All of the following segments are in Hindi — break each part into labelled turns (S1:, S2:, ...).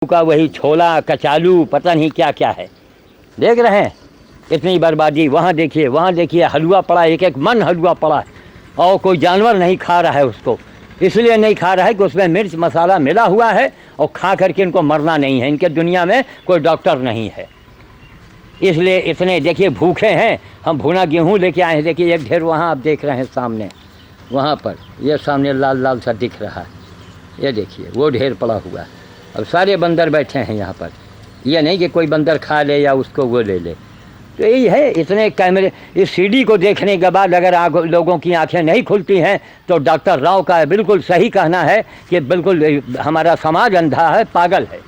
S1: का वही छोला कचालू पता नहीं क्या क्या है, देख रहे हैं इतनी बर्बादी। वहाँ देखिए हलवा पड़ा, एक एक मन हलवा पड़ा है और कोई जानवर नहीं खा रहा है उसको। इसलिए नहीं खा रहा है कि उसमें मिर्च मसाला मिला हुआ है और खा करके इनको मरना नहीं है। इनके दुनिया में कोई डॉक्टर नहीं है, इसलिए इतने देखिए भूखे हैं। हम भुना गेहूँ लेके आए हैं, देखिए एक ढेर वहाँ आप देख रहे हैं सामने, वहाँ पर ये सामने लाल लाल सा दिख रहा है, ये देखिए वो ढेर पड़ा हुआ है। अब सारे बंदर बैठे हैं यहाँ पर, ये नहीं कि कोई बंदर खा ले या उसको वो ले ले। तो यही है, इतने कैमरे, इस सीडी को देखने के बाद अगर लोगों की आंखें नहीं खुलती हैं तो डॉक्टर राव का बिल्कुल सही कहना है कि बिल्कुल हमारा समाज अंधा है, पागल है।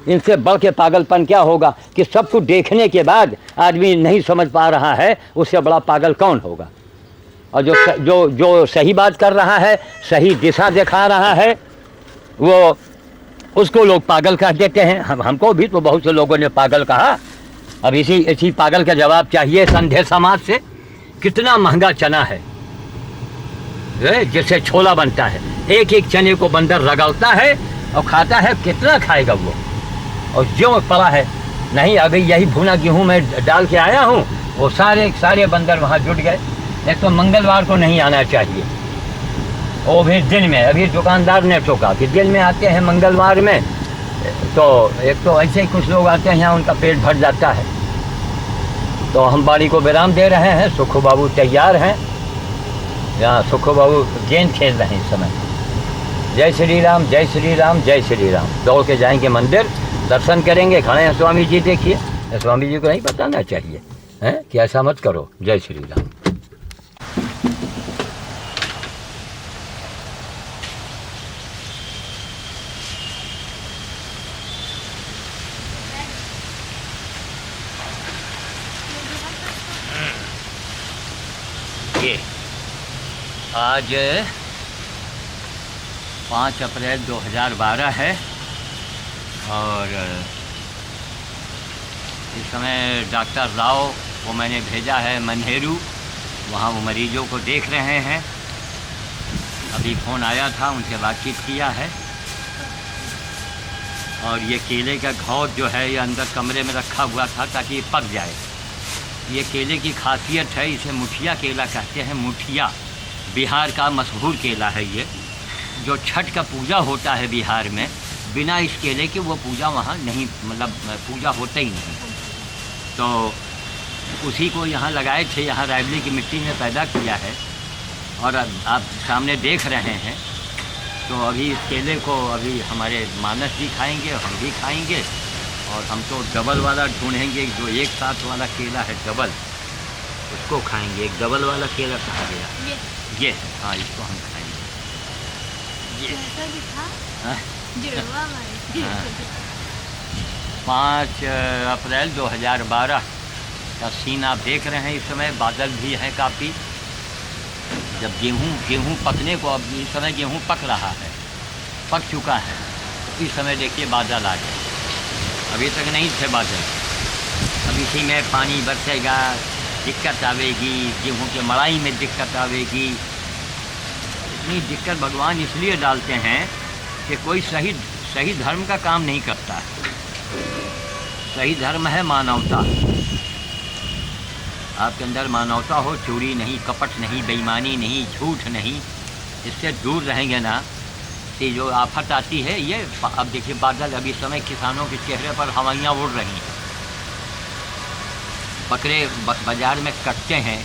S1: इनसे बढ़ के पागलपन क्या होगा कि सब कुछ देखने के बाद आदमी नहीं समझ पा रहा है, उससे बड़ा पागल कौन होगा। और जो सही बात कर रहा है, सही दिशा दिखा रहा है, वो उसको लोग पागल कह देते हैं। हमको भी तो बहुत से लोगों ने पागल कहा। अब इसी पागल का जवाब चाहिए संधे समाज से। कितना महंगा चना है जिससे छोला बनता है, एक एक चने को बंदर रगड़ता है और खाता है, कितना खाएगा वो। और जो पड़ा है नहीं, अभी यही भुना गेहूँ में डाल के आया हूँ, वो सारे बंदर वहाँ जुट गए। एक तो मंगलवार को नहीं आना चाहिए, वो भी दिन में। अभी दुकानदार ने टोका कि दिन में आते हैं मंगलवार में, तो एक तो ऐसे ही कुछ लोग आते हैं यहाँ, उनका पेट भर जाता है। तो हम बाड़ी को विराम दे रहे हैं। सुखू बाबू तैयार हैं, यहाँ सुखू बाबू गेंद खेल रहे हैं इस समय। जय श्री राम, जय श्री राम, जय श्री राम। दौड़ के जाएंगे मंदिर, दर्शन करेंगे। खड़े हैं स्वामी जी, देखिए स्वामी जी को नहीं बताना चाहिए हैं कि ऐसा मत करो। जय श्री राम। ये आज 5 अप्रैल 2012 है और इस समय डॉक्टर राव को मैंने भेजा है मन्हेरू, वहाँ वो मरीजों को देख रहे हैं। अभी फ़ोन आया था, उनसे बातचीत किया है। और ये केले का घौद जो है ये अंदर कमरे में रखा हुआ था ताकि ये पक जाए। ये केले की खासियत है, इसे मुठिया केला कहते हैं। मुठिया बिहार का मशहूर केला है ये, जो छठ का पूजा होता है बिहार में, बिना इस केले के वो पूजा वहाँ नहीं, मतलब पूजा होता ही नहीं। तो उसी को यहाँ लगाए थे, यहाँ रायबली की मिट्टी में पैदा किया है और आप सामने देख रहे हैं। तो अभी इस केले को अभी हमारे मानस जी खाएंगे, हम भी खाएंगे। और हम तो डबल वाला ढूंढेंगे, जो एक साथ वाला केला है डबल, उसको खाएंगे। एक डबल वाला केला कहा गया ये, हाँ इसको हम खाएंगे। ये 5 अप्रैल 2012 का सीन आप देख रहे हैं। इस समय बादल भी है काफ़ी। जब गेहूँ पकने को, अब इस समय गेहूँ पक रहा है, पक चुका है। इस समय देखिए बादल आ गए, अभी तक नहीं थे बादल। अब इसी में पानी बरसेगा, दिक्कत आवेगी, गेहूँ के मड़ाई में दिक्कत आवेगी। इतनी दिक्कत भगवान इसलिए डालते हैं कि कोई सही धर्म का काम नहीं करता है। सही धर्म है मानवता। आपके अंदर मानवता हो, चोरी नहीं, कपट नहीं, बेईमानी नहीं, झूठ नहीं, इससे दूर रहेंगे ना, कि जो आफत आती है ये। अब देखिए बादल, अभी समय किसानों के चेहरे पर हवाइयाँ उड़ रही हैं। बकरे बाज़ार में कटते हैं,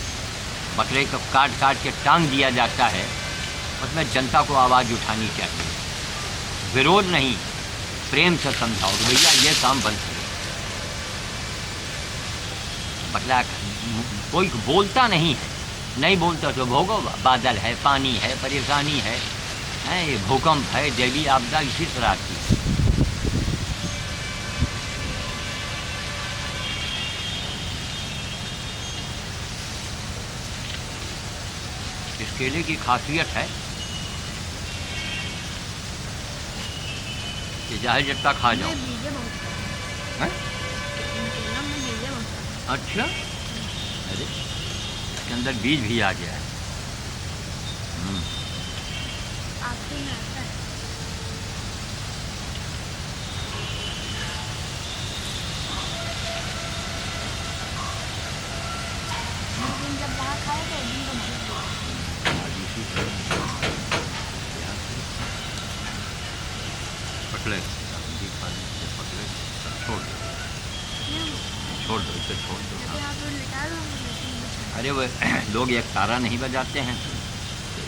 S1: बकरे को काट के टांग दिया जाता है। उसमें जनता को आवाज़ उठानी चाहिए, विरोध नहीं, प्रेम से समझाओ कि भैया ये काम बंद करो। बकरा कोई बोलता नहीं है, नहीं बोलता तो भोगो। बादल है, पानी है, परेशानी है, ये भूकंप है, दैवीय आपदा इसी तरह की। इस केले की खासियत है कि चाहे जितना खा जाओ। अच्छा, अरे इसके अंदर बीज भी आ गया है। बाद जब पकड़े तब छोड़ दो, छोड़ दो इसे, छोड़ दो। हाँ। अरे वो लोग एक तारा नहीं बजाते हैं,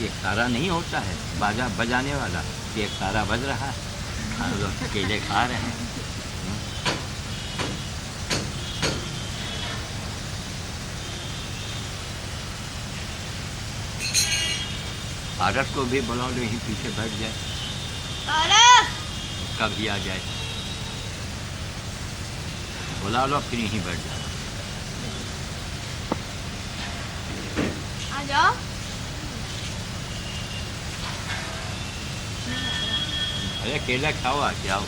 S1: एक तारा नहीं होता है बाजा बजाने वाला, एक तारा बज रहा है, लोग केले खा रहे हैं। पारस को भी बुला लो, यहीं पीछे बैठ जाए, उसका भी आ जाए, बुला लो फिर यहीं बैठ जाओ।
S2: आ जाओ।
S1: अरे केला खाओ, आ जाओ।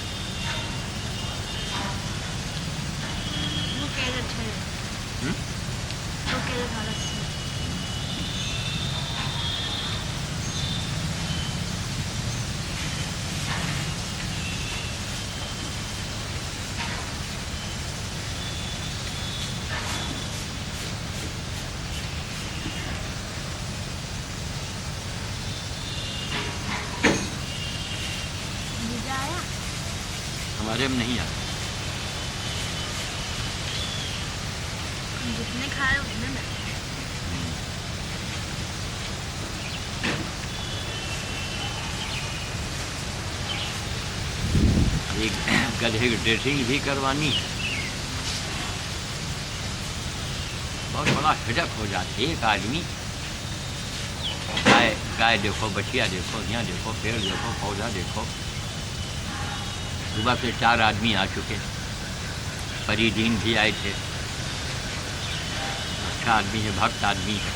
S2: वो केला अच्छा है। वो केला खा रहा है। जीजा आया?
S1: हमारे में नहीं आता।
S2: जितने खाए उतने में।
S1: एक गधे की ड्रेसिंग भी करवानी है, बहुत बड़ा हिडक हो जाती है। एक आदमी गाय देखो, बछिया देखो, यहाँ देखो, पेड़ देखो, पौधा देखो। सुबह से 4 आदमी आ चुके, फरीदीन भी आए थे, अच्छा आदमी है, भक्त आदमी है।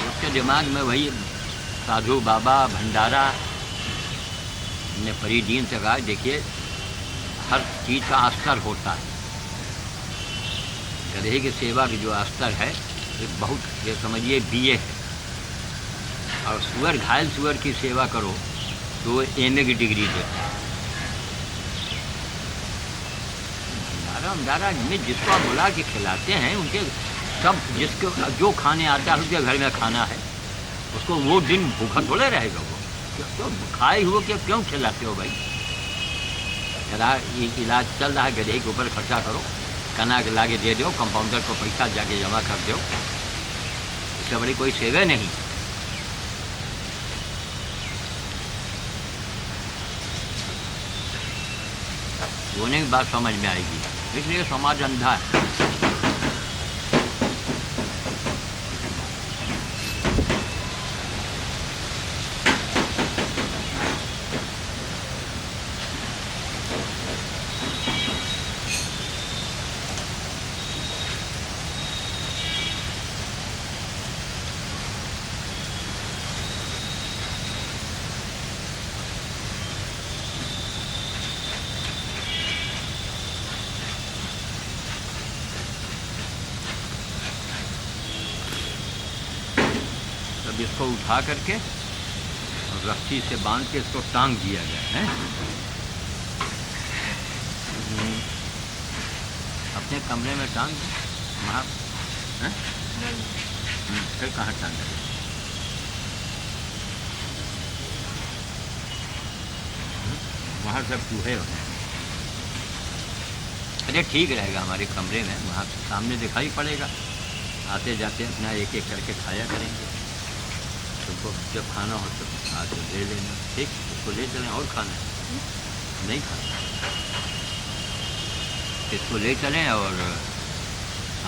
S1: उसके दिमाग में वही साधु बाबा भंडारा। ने फरीदीन से कहा देखिए हर चीज़ का स्तर होता है, गधे की सेवा की जो स्तर है ये बहुत, ये समझिए BA है, और सुअर, घायल सुअर की सेवा करो तो MA की डिग्री देता है। भंडारा में जिसको आप बुला के खिलाते हैं, उनके सब जिसको जो खाने आता है उसके घर में खाना है, उसको वो दिन भूखा थोड़े रहेगा। वो क्यों खाए हुए क्यों खिलाते हो भाई? इलाज चल रहा है, गधे के ऊपर खर्चा करो, कना के लाके दे दो, कंपाउंडर को पैसा जाके जमा कर दो, इससे बड़ी कोई सेवा नहीं। रोने की बात समझ में आएगी, इसलिए समाज अंधा है। तब इसको उठा करके और रस्सी से बांध के इसको टांग दिया गया है। अपने कमरे में टांग दो, वहाँ फिर कहाँ टांग दे? वहाँ सब चूहे होते हैं। अरे ठीक रहेगा, हमारे कमरे में वहाँ सामने दिखाई पड़ेगा, आते जाते अपना एक एक करके खाया करेंगे। तुमको जब खाना हो तो आके ले लेना, ठीक? इसको ले चलें, और खाना है नहीं खाना, इसको ले चलें। और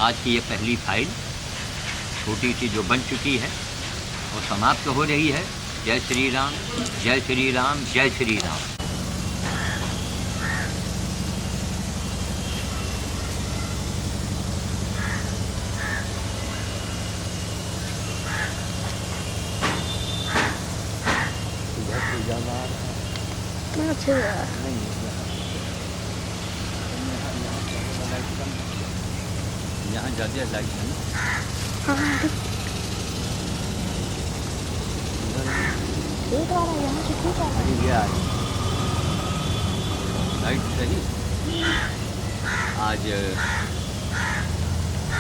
S1: आज की ये पहली फाइल छोटी सी जो बन चुकी है वो समाप्त हो रही है। जय श्री राम, जय श्री राम, जय श्री राम। यहाँ ज़्यादा लाइट है ना? ये आ रही लाइट सही। आज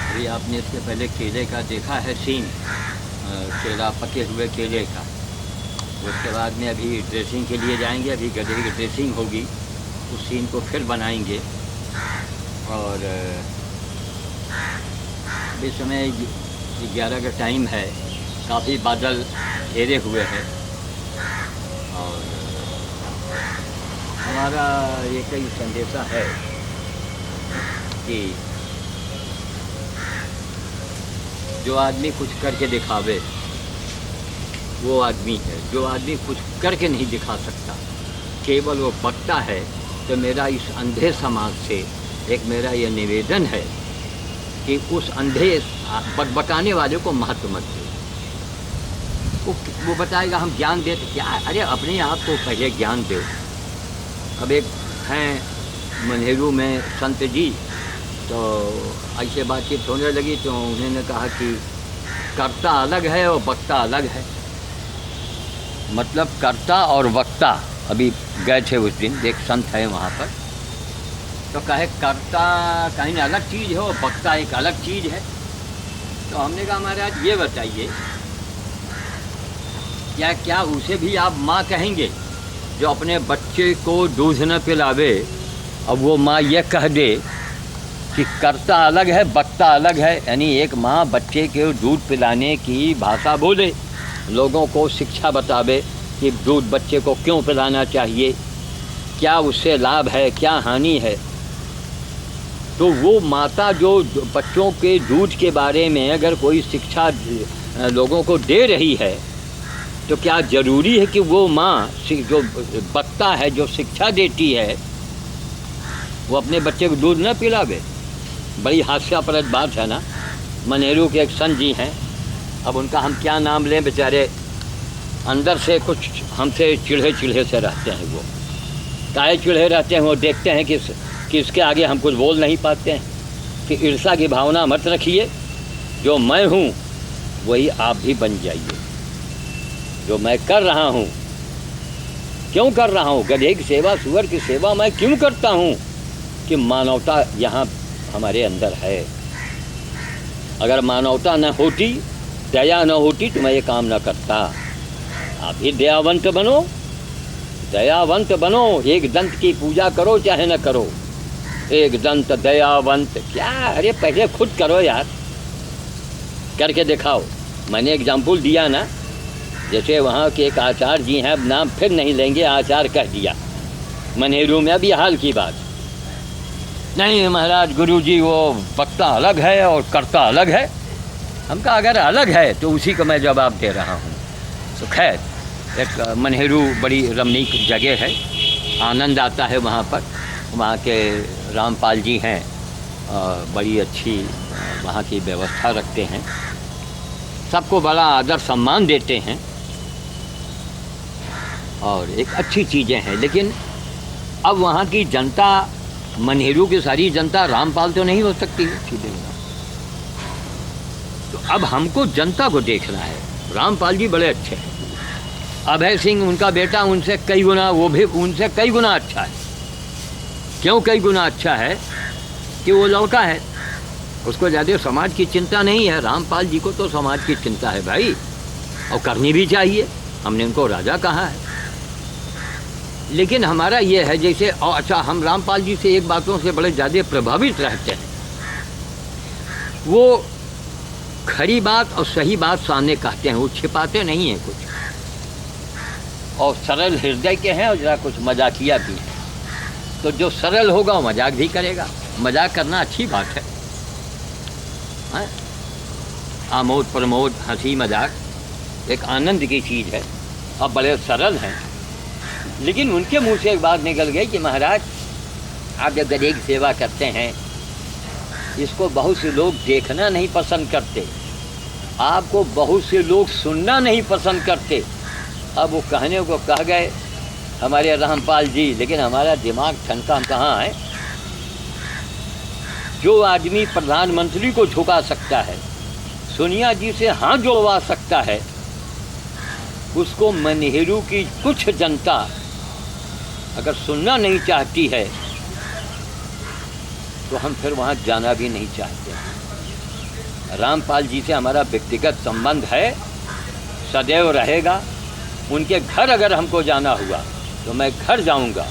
S1: अभी आपने इससे पहले केले का देखा है सीन, केला, पके हुए केले का। उसके बाद में अभी ड्रेसिंग के लिए जाएंगे, अभी गधे की ड्रेसिंग होगी, उस सीन को फिर बनाएंगे। और अभी समय 11 का टाइम है, काफ़ी बादल घेरे हुए हैं। और हमारा ये कई संदेशा है कि जो आदमी कुछ करके दिखावे वो आदमी है, जो आदमी कुछ करके नहीं दिखा सकता, केवल वो बकता है। तो मेरा इस अंधे समाज से एक मेरा ये निवेदन है कि उस अंधे बकबकाने वाले को महत्व मत दो। वो बताएगा हम ज्ञान देते क्या, अरे अपने आप को पहले ज्ञान दो। अब एक हैं मनेरू में संत जी, तो ऐसे बातचीत होने लगी तो उन्होंने कहा कि कर्ता अलग है और वक्ता अलग है। मतलब कर्ता और वक्ता, अभी गए थे उस दिन, एक संत है वहाँ पर, तो कहे कर्ता कहीं अलग चीज़ है और वक्ता एक अलग चीज़ है। तो हमने कहा महाराज ये बताइए, क्या क्या उसे भी आप माँ कहेंगे जो अपने बच्चे को दूध न पिलावे? अब वो माँ ये कह दे कि कर्ता अलग है वक्ता अलग है, यानी एक माँ बच्चे के दूध पिलाने की भाषा बोले, लोगों को शिक्षा बतावे कि दूध बच्चे को क्यों पिलाना चाहिए, क्या उससे लाभ है, क्या हानि है। तो वो माता जो बच्चों के दूध के बारे में अगर कोई शिक्षा लोगों को दे रही है, तो क्या ज़रूरी है कि वो माँ जो वक्ता है, जो शिक्षा देती है, वो अपने बच्चे को दूध न पिलावे? बड़ी हास्यास्पद बात है ना। मनेरू के एक संत जी हैं, अब उनका हम क्या नाम लें, बेचारे अंदर से कुछ हमसे चिढ़े चिढ़े से रहते हैं। वो काहे चिढ़े रहते हैं? वो देखते हैं कि इसके आगे हम कुछ बोल नहीं पाते हैं। कि ईर्ष्या की भावना मत रखिए, जो मैं हूँ वही आप भी बन जाइए। जो मैं कर रहा हूँ, क्यों कर रहा हूँ, गधे की सेवा, सुअर की सेवा मैं क्यों करता हूँ? कि मानवता यहाँ हमारे अंदर है। अगर मानवता न होती, दया न होती, तो मैं ये काम न करता। आप भी दयावंत बनो, दयावंत बनो। एक दंत की पूजा करो चाहे न करो, एक दंत दयावंत। क्या, अरे पहले खुद करो यार, करके दिखाओ। मैंने एग्जाम्पल दिया ना, जैसे वहाँ के एक आचार्य जी हैं, अब नाम फिर नहीं लेंगे, आचार्य कह दिया मनेरू में, अभी हाल की बात। नहीं महाराज गुरु जी वो वक्ता अलग है और कर्ता अलग है। हम कहा अगर अलग है तो उसी को मैं जवाब दे रहा हूँ। तो खैर, एक मनेरू बड़ी रमणीक जगह है, आनंद आता है वहाँ पर। वहाँ के रामपाल जी हैं, बड़ी अच्छी वहाँ की व्यवस्था रखते हैं, सबको बड़ा आदर सम्मान देते हैं और एक अच्छी चीज़ें हैं। लेकिन अब वहाँ की जनता, मनेरू की सारी जनता रामपाल तो नहीं हो सकती है सीधे। तो अब हमको जनता को देखना है। रामपाल जी बड़े अच्छे हैं, अभय सिंह उनका बेटा उनसे कई गुना, वो भी उनसे कई गुना अच्छा है। क्यों कई गुना अच्छा है? कि वो लौका है, उसको ज़्यादा समाज की चिंता नहीं है। रामपाल जी को तो समाज की चिंता है भाई, और करनी भी चाहिए। हमने उनको राजा कहा है। लेकिन हमारा ये है जैसे, अच्छा हम रामपाल जी से एक बातों से बड़े ज़्यादा प्रभावित रहते हैं, वो खरी बात और सही बात सामने कहते हैं, वो छिपाते नहीं हैं कुछ, और सरल हृदय के हैं और ज़रा कुछ मजाकिया भी हैं। तो जो सरल होगा वो मजाक भी करेगा। मजाक करना अच्छी बात है, आमोद प्रमोद, हंसी मजाक एक आनंद की चीज़ है, अब बड़े सरल हैं। लेकिन उनके मुंह से एक बात निकल गई कि महाराज आप जब गधे की सेवा करते हैं, इसको बहुत से लोग देखना नहीं पसंद करते, आपको बहुत से लोग सुनना नहीं पसंद करते। अब वो कहने को कह गए हमारे रामपाल जी, लेकिन हमारा दिमाग ठनका हम कहाँ है। जो आदमी प्रधानमंत्री को झुका सकता है, सोनिया जी से हाथ जोड़वा सकता है, उसको मनेरू की कुछ जनता अगर सुनना नहीं चाहती है, तो हम फिर वहाँ जाना भी नहीं चाहते। रामपाल जी से हमारा व्यक्तिगत संबंध है, सदैव रहेगा। उनके घर अगर हमको जाना हुआ तो मैं घर जाऊंगा,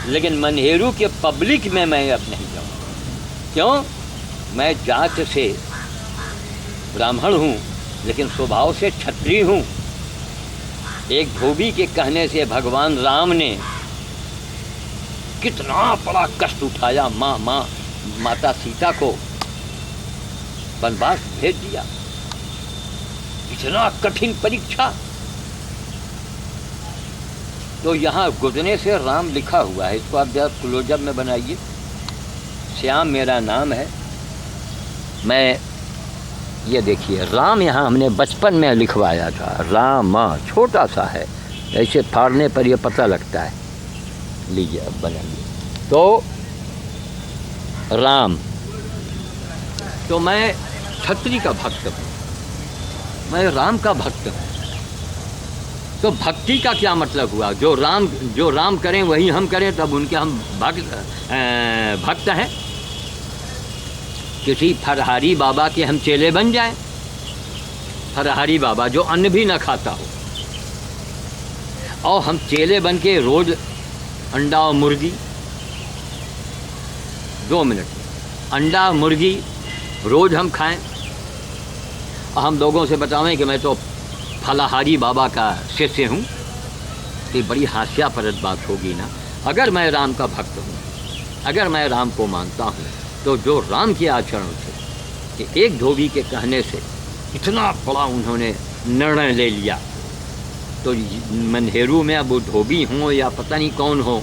S1: लेकिन मन्हेरू के पब्लिक में मैं अब नहीं जाऊंगा। क्यों? मैं जात से ब्राह्मण हूँ, लेकिन स्वभाव से क्षत्रिय हूँ। एक धोबी के कहने से भगवान राम ने कितना बड़ा कष्ट उठाया, माता सीता को वनवास भेज दिया। इतना कठिन परीक्षा। तो यहाँ गुजरने से राम लिखा हुआ है, इसको आप जरा क्लोजअप में बनाइए। श्याम मेरा नाम है। मैं ये देखिए, राम यहाँ हमने बचपन में लिखवाया था। राम छोटा सा है, ऐसे फाड़ने पर ये पता लगता है। लीजिए अब बनाइए। तो राम, तो मैं क्षत्रिय का भक्त हूँ, मैं राम का भक्त हूँ। तो भक्ति का क्या मतलब हुआ? जो राम करें वही हम करें, तब उनके हम भक्त हैं। किसी फरहारी बाबा के हम चेले बन जाएं। फरहारी बाबा जो अन्न भी न खाता हो, और हम चेले बन के रोज अंडा और मुर्गी, 2 मिनट, अंडा और मुर्गी रोज हम खाएं, और हम लोगों से बतावें कि मैं तो फलाहारी बाबा का शिष्य हूँ, तो बड़ी हास्यास्पद बात होगी ना। अगर मैं राम का भक्त हूँ, अगर मैं राम को मानता हूँ, तो जो राम के आचरण थे कि एक धोबी के कहने से इतना बड़ा उन्होंने निर्णय ले लिया, तो मन्हेरू में अब वो धोबी हों या पता नहीं कौन हो,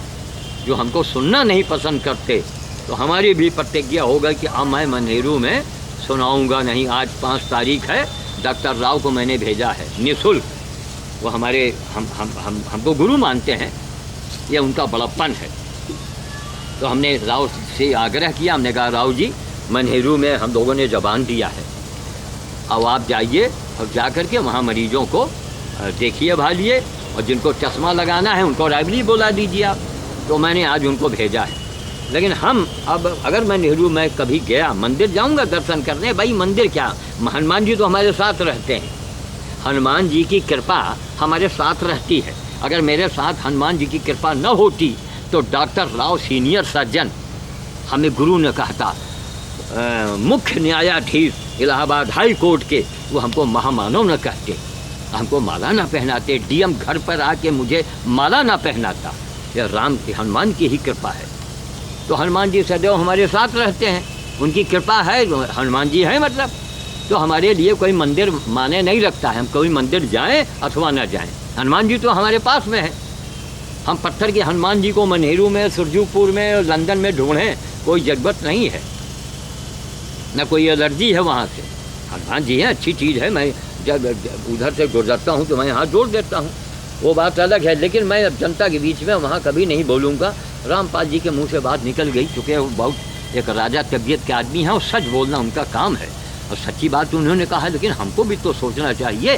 S1: जो हमको सुनना नहीं पसंद करते, तो हमारी भी प्रतिज्ञा होगा कि अब मैं मन्हेरू में सुनाऊंगा नहीं। आज 5 तारीख है, डॉक्टर राव को मैंने भेजा है निःशुल्क। वो हमारे हमको गुरु मानते हैं, ये उनका बड़प्पन है। तो हमने राव से आग्रह किया, हमने कहा राव जी, मन्हेरू में हम लोगों ने ज़बान दिया है, अब आप जाइए और जा कर के वहाँ मरीजों को देखिए भालिए, और जिनको चश्मा लगाना है उनको रायबली बोला दीजिए आप। तो मैंने आज उनको भेजा है। लेकिन हम अब अगर मैं नेहरू में कभी गया, मंदिर जाऊंगा दर्शन करने, भाई मंदिर क्या, हनुमान जी तो हमारे साथ रहते हैं। हनुमान जी की कृपा हमारे साथ रहती है। अगर मेरे साथ हनुमान जी की कृपा न होती तो डॉक्टर राव सीनियर सर्जन, हमें गुरु ने कहा था, मुख्य न्यायाधीश इलाहाबाद हाई कोर्ट के, वो हमको महामानव न कहते, हमको माला ना पहनाते। डीएम घर पर आके मुझे माला ना पहनाता। यह राम की, हनुमान की ही कृपा है। तो हनुमान जी सदैव हमारे साथ रहते हैं, उनकी कृपा है, हनुमान जी है मतलब। तो हमारे लिए कोई मंदिर माने नहीं रखता है, हम कोई मंदिर जाएं अथवा ना जाएं, हनुमान जी तो हमारे पास में है। हम पत्थर के हनुमान जी को मन्हेरू में, सुरजूपुर में, लंदन में ढूंढें, कोई जरूरत नहीं है, न कोई एलर्जी है वहाँ से। हनुमान जी हैं, अच्छी चीज़ है। मैं जब उधर से गुजरता हूँ तो मैं हाथ जोड़ देता हूँ, वो बात अलग है। लेकिन मैं अब जनता के बीच में वहाँ कभी नहीं बोलूँगा। रामपाल जी के मुंह से बात निकल गई, चूँकि वो बहुत एक राजा तबीयत के आदमी हैं और सच बोलना उनका काम है, और सच्ची बात उन्होंने कहा। लेकिन हमको भी तो सोचना चाहिए,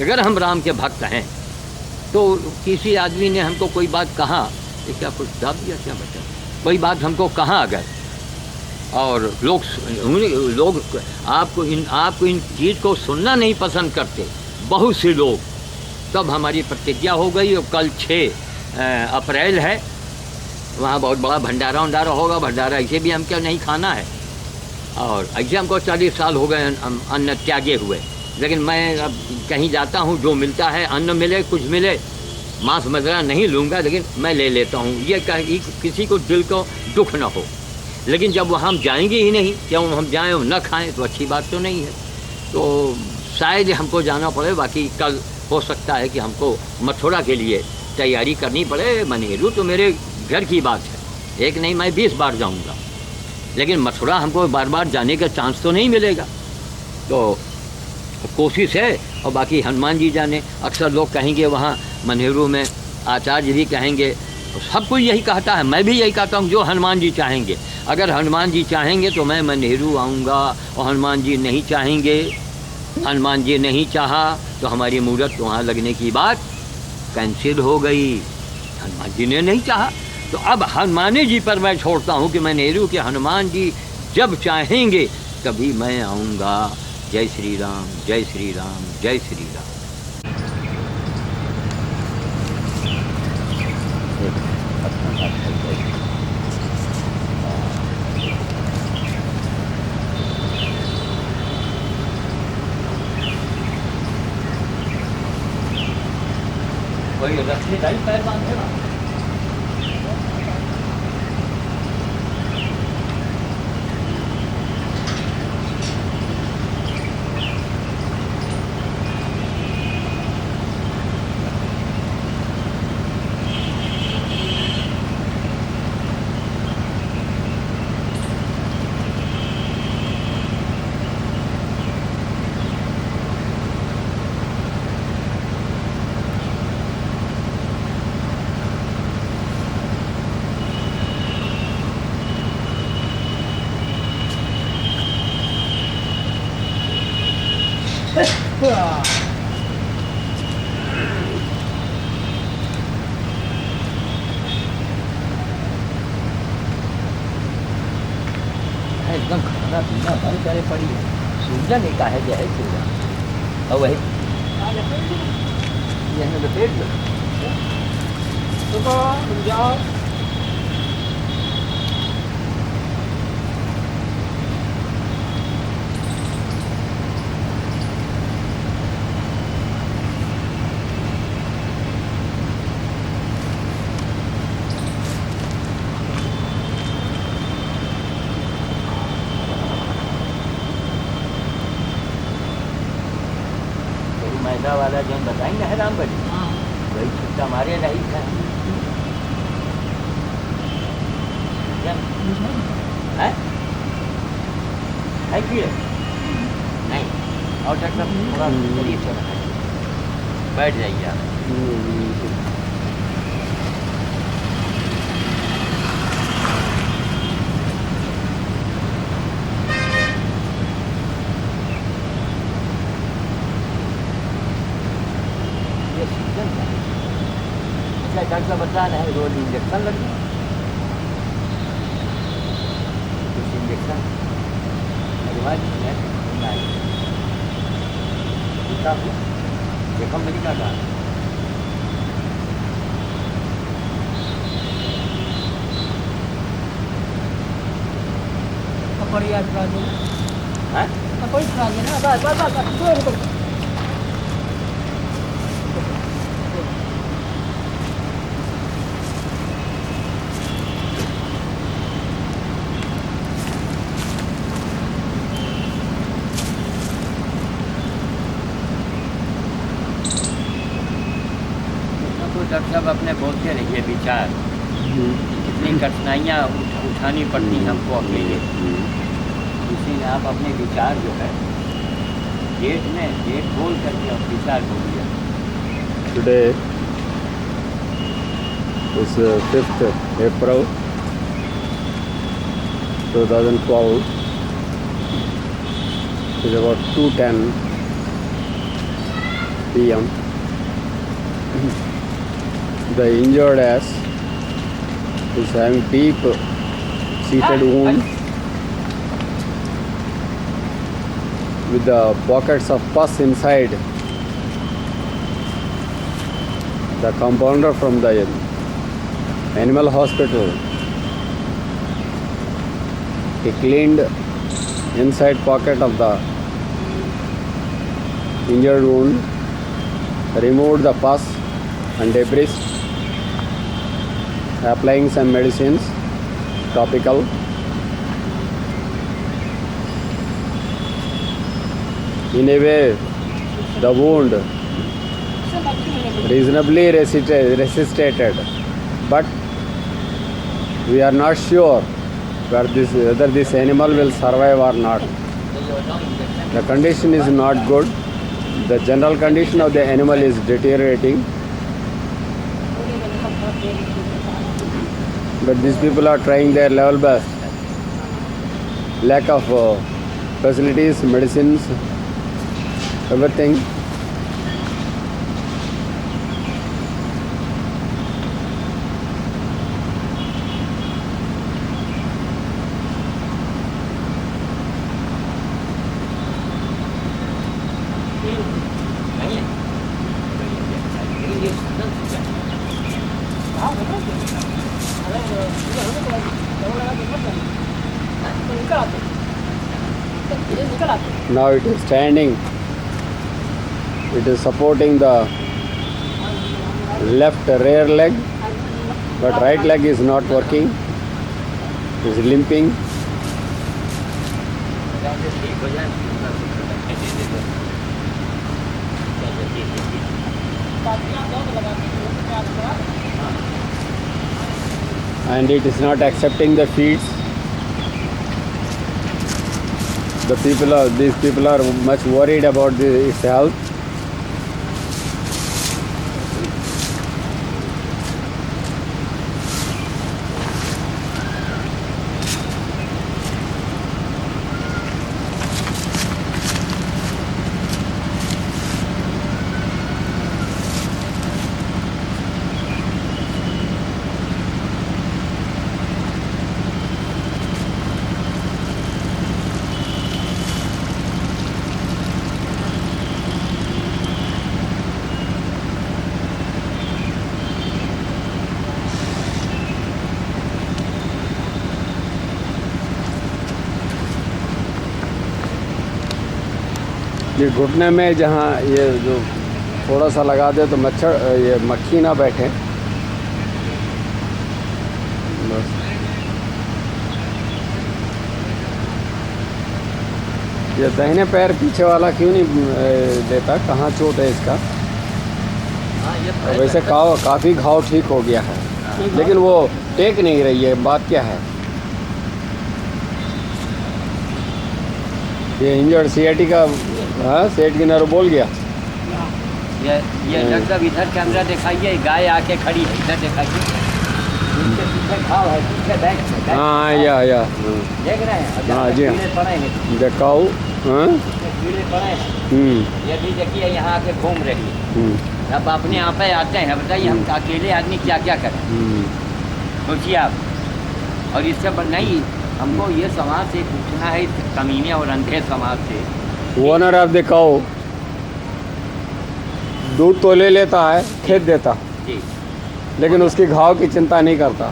S1: अगर हम राम के भक्त हैं तो किसी आदमी ने हमको कोई बात कहा, ये क्या कुछ दाब दिया क्या बच्चा, कोई बात हमको कहा अगर, और लोग आपको इन चीज़ को सुनना नहीं पसंद करते, बहुत से लोग, तब हमारी प्रतिज्ञा हो गई। और कल 6 अप्रैल है, वहाँ बहुत बड़ा भंडारा उंडारा होगा। भंडारा ऐसे भी हमको नहीं खाना है, और ऐसे हमको 40 साल हो गए अन्न त्यागे हुए। लेकिन मैं अब कहीं जाता हूँ, जो मिलता है, अन्न मिले कुछ मिले, मांस मदिरा नहीं लूँगा, लेकिन मैं ले लेता हूँ, ये किसी को दिल को दुख न हो। लेकिन जब वहाँ हम जाएंगे ही नहीं, क्यों हम जाएँ और न खाएँ, तो अच्छी बात तो नहीं है। तो शायद हमको जाना पड़े। बाकी कल हो सकता है कि हमको मथुरा के लिए तैयारी करनी पड़े। मन्हेरू तो मेरे घर की बात है, एक नहीं मैं 20 बार जाऊंगा, लेकिन मथुरा हमको बार बार जाने का चांस तो नहीं मिलेगा। तो कोशिश है, और बाकी हनुमान जी जाने। अक्सर लोग कहेंगे वहाँ मन्हेरू में, आचार्य भी कहेंगे, सब कोई यही कहता है, मैं भी यही कहता हूँ, जो हनुमान जी चाहेंगे। अगर हनुमान जी चाहेंगे तो मैं मन्हेरू आऊँगा, और हनुमान जी नहीं चाहेंगे, हनुमान जी नहीं चाहा तो हमारी मूर्त वहाँ लगने की बात कैंसिल हो गई। हनुमान जी ने नहीं चाहा, तो अब हनुमान जी पर मैं छोड़ता हूँ कि मन्हेरू के हनुमान जी जब चाहेंगे तभी मैं आऊँगा। जय श्री राम, जय श्री राम, जय श्री राम। कोई रस्सीदारी पैर बांधे ना। एकदम खाना पीना बंद करे पड़ी है। सूजन एक है जो है सूजन और वही यह लपेट दो
S3: तो जाओ
S1: मैदा वाला जो बताएंगे है रामगढ़ी वही छुट्टा मारे नहीं था है कि नहीं और डॉक्टर थोड़ा शरीर से बैठ जाइए आप। ये सीजन है इसलिए डॉक्टर बता रहे हैं रोज इंजेक्शन लग गया कुछ इंजेक्शन लगवा दीजिए देखो मेरी क्या कहा
S3: बढ़िया खिला देना
S1: है
S3: कोई खिला देना बस बस बस बस
S1: डॉक्टर साहब अपने बोलते रहिए विचार कितनी कठिनाइयाँ उठानी पड़ती हैं हमको अकेले इसीलिए आप अपने विचार जो है डेट बोल करके आप विचार बोलिए।
S4: Today is 5th April 2012. It is about 2:10 p.m. The injured ass is having deep seated wound with the pockets of pus inside. The compounder from the animal hospital, he cleaned inside pocket of the injured wound, removed the pus and debris, applying some medicines, topical. In a way, the wound reasonably resisted, but we are not sure whether this animal will survive or not. The condition is not good. The general condition of the animal is deteriorating. But these people are trying their level best. Lack of facilities, medicines, everything.
S3: निकल आते ये निकल आते
S4: Now it is standing. It is supporting the left rear leg, but right leg is not working. It is limping.
S1: ठीक हो जाए दे दे दो।
S4: And it is not accepting the feeds. These people are much worried about its health. ये घुटने में जहाँ ये जो थोड़ा सा लगा दे तो मच्छर ये मक्खी ना बैठे बस। ये दाहिने पैर पीछे वाला क्यों नहीं देता, कहाँ चोट है इसका?
S1: हाँ ये
S4: वैसे काफ़ी घाव ठीक हो गया है, लेकिन वो टेक नहीं रही है। बात क्या है? ये इंजर्ड सीआईटी का सेट की नर्व बोल गया।
S1: ये डॉक्टर इधर कैमरा दिखाइए, गाय आके खड़ी है, इधर दिखाइए, इसके पीछे घाव है, पीछे बैक में।
S4: हाँ या
S1: देख रहे हैं?
S4: हाँ जी,
S1: कीड़े पड़े हैं,
S4: देखाओ। हाँ
S1: कीड़े पड़े हैं। ये भी देखिए यहाँ आके घूम रही है। अब अपने यहाँ पे आते हैं, बताइए हम अकेले आदमी क्या क्या करें? सोचिए आप। और इससे नहीं, हमको ये समाज से पूछना है, कमीने और अंधे समाज से।
S4: ओनर ऑफ द काऊ दूध तो ले लेता है, खेत देता,
S1: जी,
S4: लेकिन उसकी घाव की चिंता नहीं करता।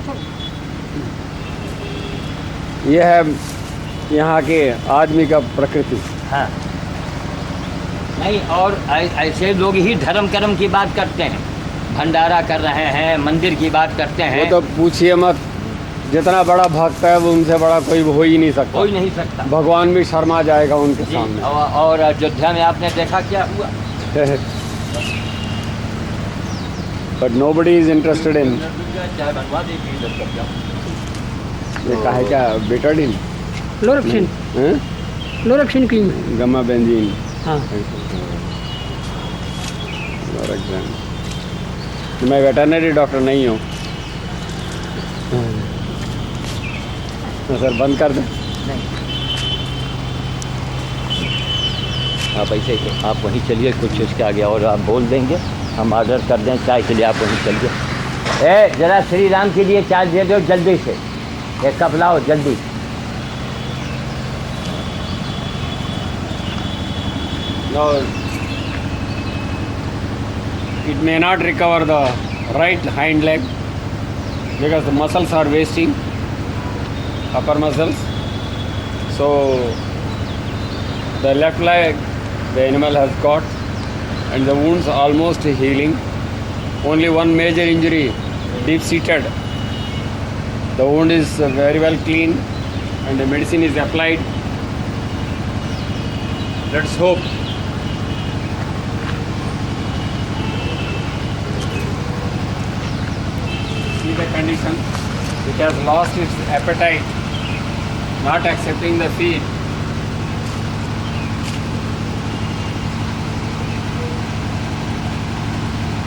S4: यह है यहाँ के आदमी का प्रकृति।
S1: हाँ नहीं, और ऐसे लोग ही धर्म कर्म की बात करते हैं, भंडारा कर रहे हैं, मंदिर की बात करते हैं।
S4: वो तो पूछिए मत, जितना बड़ा भक्त है वो उनसे बड़ा कोई हो ही नहीं सकता।
S1: हो ही नहीं सकता।
S4: भगवान भी शर्मा जाएगा उनके
S1: जी,
S4: सामने।
S1: और अयोध्या में आपने देखा क्या हुआ?
S4: But nobody is interested in. ये का है क्या? Betadine,
S3: Lorexane Lorexane cream
S4: gamma benzene.
S3: हाँ
S4: मैं वेटरनरी डॉक्टर नहीं हूँ। सर बंद कर दें।
S1: नहीं, आप ऐसे आप वहीं चलिए, कुछ इसके आगे और आप बोल देंगे, हम ऑर्डर कर दें चाय के लिए, आप वहीं चलिए। ए जरा श्री राम के लिए चाय दे दो जल्दी से, एक कप लाओ जल्दी।
S4: No, it may not recover the right hind leg because the muscles are wasting, upper muscles. So the left leg the animal has got, and the wounds are almost healing. Only one major injury, deep seated. The wound is very well clean and the medicine is applied. Let's hope. See the condition. It has lost its appetite, not accepting the feed.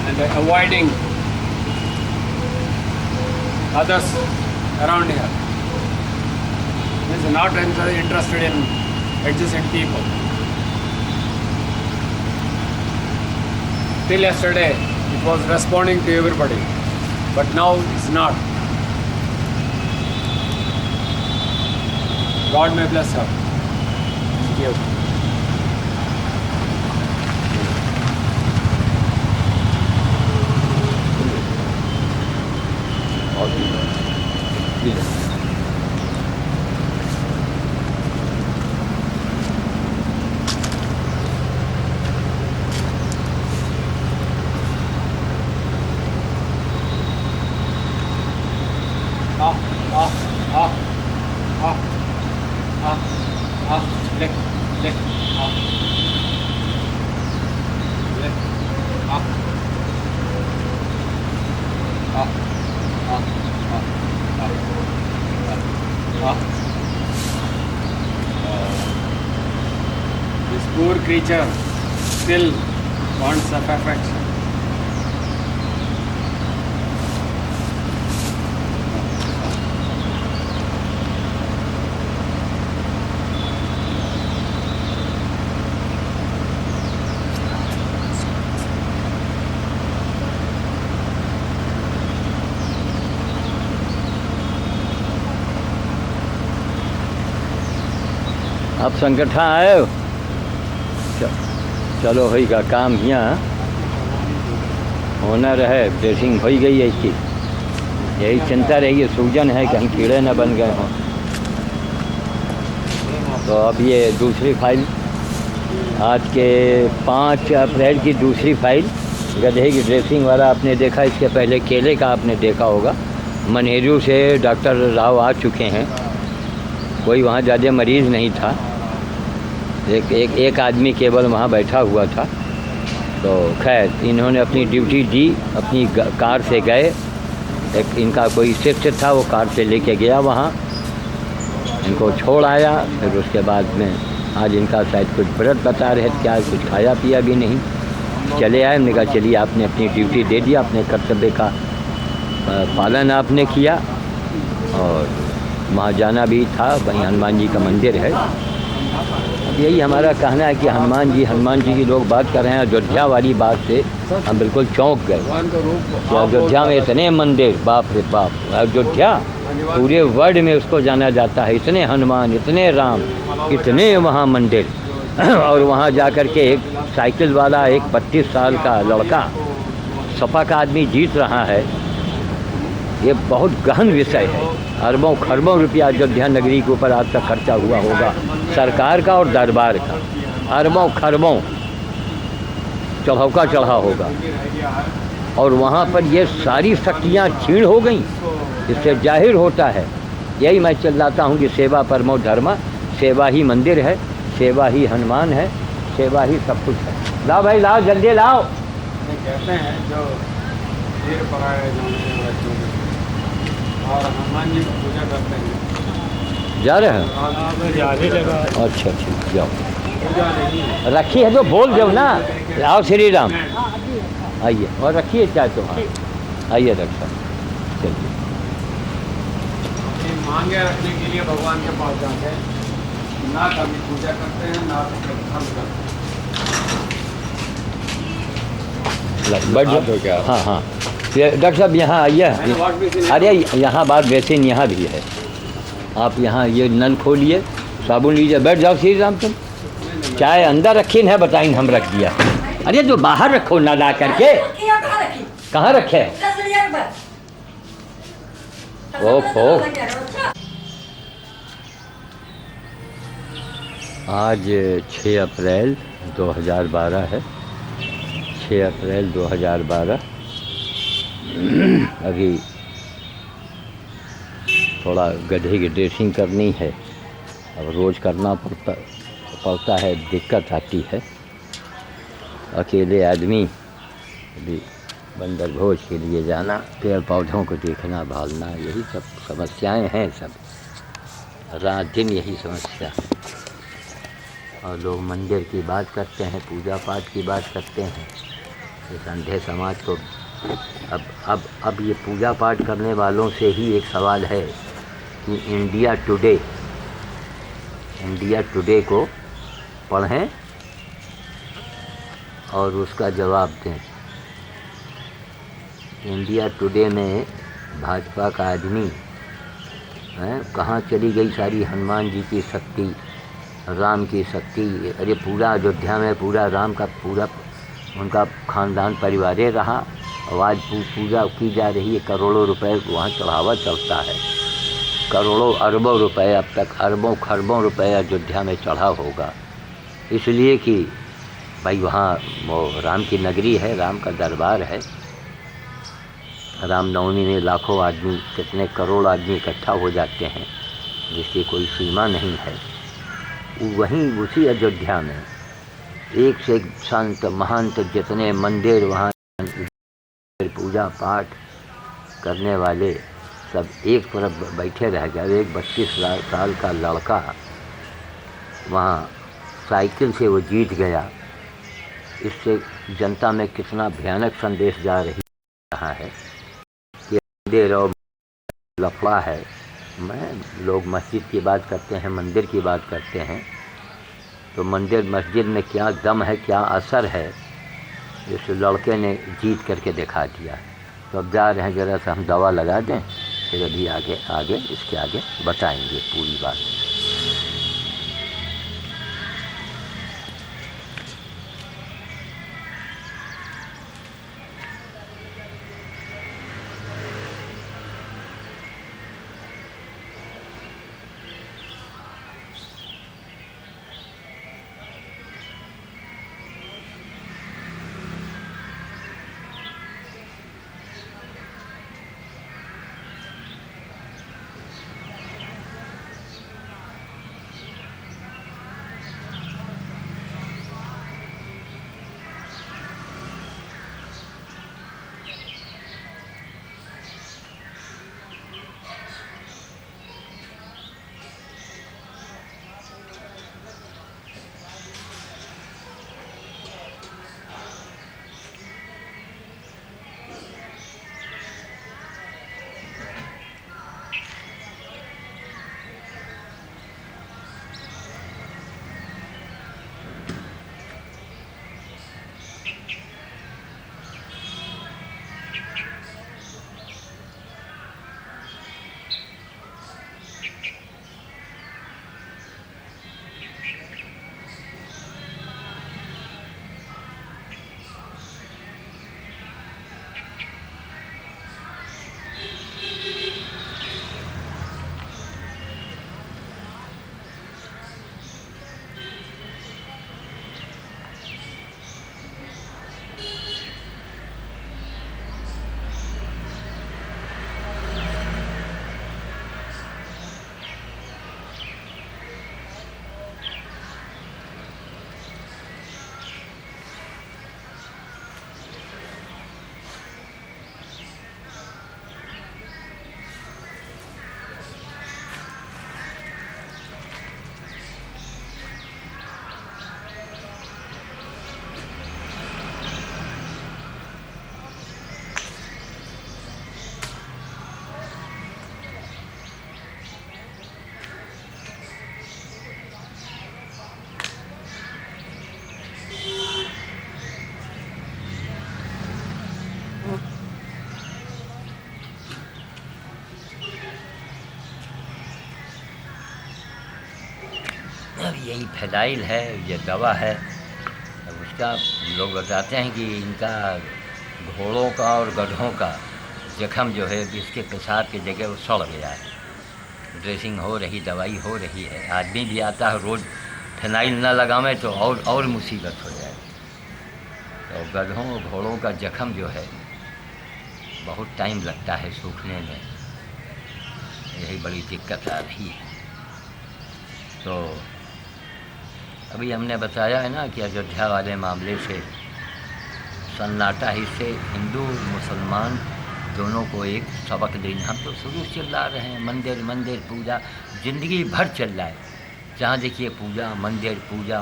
S4: And avoiding others around here. It is not interested in adjacent people. Till yesterday, it was responding to everybody, but now it's not. God may bless her. Thank you.
S1: और
S4: This poor creature still wants affection.
S1: आप संगठन आए हो? चलो होई का काम यहाँ होना रहे, ड्रेसिंग हो गई है इसकी, यही चिंता रही है, सूजन है कहीं कीड़े न बन गए हों। तो अब ये दूसरी फाइल, आज के 5 अप्रैल की दूसरी फाइल गधे की ड्रेसिंग वाला आपने देखा। इसके पहले केले का आपने देखा होगा। मनेरू से डॉक्टर राव आ चुके हैं, कोई वहाँ ज़्यादा मरीज़ नहीं था, एक आदमी केवल वहाँ बैठा हुआ था। तो खैर इन्होंने अपनी ड्यूटी दी, अपनी कार से गए, एक इनका कोई शिफ्ट था, वो कार से लेके गया वहाँ, इनको छोड़ आया। फिर उसके बाद में आज इनका शायद कुछ व्रत बता रहे थे, क्या कुछ खाया पिया भी नहीं, चले आए। हमने कहा चलिए आपने अपनी ड्यूटी दे दिया, अपने कर्तव्य का पालन आपने किया। और वहाँ जाना भी था, वहीं हनुमान जी का मंदिर है। अब यही हमारा कहना है कि हनुमान जी की लोग बात कर रहे हैं। अयोध्या वाली बात से हम बिल्कुल चौंक गए कि अयोध्या में इतने मंदिर, बाप रे बाप। अयोध्या पूरे वर्ल्ड में उसको जाना जाता है, इतने हनुमान, इतने राम, इतने वहाँ मंदिर। और वहाँ जा कर के एक साइकिल वाला, एक 32 साल का लड़का, सपा का आदमी जीत रहा है। ये बहुत गहन विषय है। अरबों खरबों रुपया अयोध्या नगरी के ऊपर आज तक खर्चा हुआ होगा, सरकार का और दरबार का, अरबों खरबों चढ़ौका चढ़ा होगा। और वहाँ पर ये सारी शक्तियाँ क्षीण हो गई। इससे जाहिर होता है, यही मैं चिल्लाता हूँ कि सेवा परमो धर्म, सेवा ही मंदिर है, सेवा ही हनुमान है, सेवा ही सब कुछ है। लाओ भाई लाओ, जल्दी लाओ।
S4: कहते हैं जो वीर पराए और हनुमान जी की पूजा करते हैं।
S1: जा रहे हैं?
S3: जाने लगा।
S1: अच्छा ठीक, जाओ। रखी है तो बोल दो ना। आओ श्री राम, आइए और रखिए चाहे तो। हाँ आइए रक्षा, चलिए।
S4: मांगे रखने के लिए भगवान के पास जाते हैं, ना कभी पूजा करते हैं, ना कभी धर्म करते हैं।
S1: हाँ हाँ, ये डॉक्टर साहब यहाँ आइए। अरे यहाँ बात बेसिन यहाँ भी है, आप यहाँ ये नल खोलिए, साबुन लीजिए, बैठ जाओ श्री राम। तुम चाय अंदर रखी है, बताइन हम रख दिया। अरे तो बाहर रखो ना ला करके। कहाँ रखे? ओहो, आज 6 अप्रैल 2012 है, 6 अप्रैल 2012। अभी थोड़ा गधे की ड्रेसिंग करनी है, अब रोज़ करना पड़ता है, दिक्कत आती है। अकेले आदमी अभी बंदर भोज के लिए जाना, पेड़ पौधों को देखना, भालना, यही सब समस्याएं हैं। सब रात दिन यही समस्या है। और लोग मंदिर की बात करते हैं, पूजा पाठ की बात करते हैं। इस अंधे समाज को अब ये पूजा पाठ करने वालों से ही एक सवाल है कि इंडिया टुडे को पढ़ें और उसका जवाब दें। इंडिया टुडे में भाजपा का आदमी कहाँ चली गई सारी हनुमान जी की शक्ति, राम की शक्ति? अरे पूरा अयोध्या में पूरा राम का पूरा उनका खानदान परिवार रहा। और आज पूजा की जा रही है, करोड़ों रुपए वहाँ चढ़ावा चलता है। करोड़ों अरबों रुपए, अब तक अरबों खरबों रुपए अयोध्या में चढ़ा होगा, इसलिए कि भाई वहाँ वो राम की नगरी है, राम का दरबार है। रामनवमी में लाखों आदमी, कितने करोड़ आदमी इकट्ठा हो जाते हैं, जिसकी कोई सीमा नहीं है। वहीं उसी अयोध्या में एक से एक संत महंत, जितने मंदिर वहाँ पूजा पाठ करने वाले सब एक तरफ बैठे रह गए। एक 32 साल का लड़का वहाँ साइकिल से वो जीत गया। इससे जनता में कितना भयानक संदेश जा रहा है कि मंदिर और लफड़ा है। लोग मस्जिद की बात करते हैं, मंदिर की बात करते हैं, तो मंदिर मस्जिद में क्या दम है, क्या असर है, इस लड़के ने जीत करके दिखा दिया। तो अब जा रहे हैं, ज़रा सा हम दवा लगा दें, फिर अभी आगे इसके आगे बताएंगे पूरी बात। अब यही फिनाइल है, ये दवा है। अब उसका लोग बताते हैं कि इनका घोड़ों का और गधों का जख्म जो है इसके पेशाब की जगह वो सड़ गया है। ड्रेसिंग हो रही, दवाई हो रही है। आदमी भी आता है रोज़ फिनाइल ना लगावें तो और मुसीबत हो जाए। तो गधों और घोड़ों का जख्म जो है बहुत टाइम लगता है सूखने में, यही बड़ी दिक्कत आ रही है। तो अभी हमने बताया है ना कि अयोध्या वाले मामले से सन्नाटा ही से हिंदू मुसलमान दोनों को एक सबक देना। हम तो शुरू से चिल्ला रहे हैं मंदिर मंदिर पूजा, ज़िंदगी भर चल रहा है। जहाँ देखिए पूजा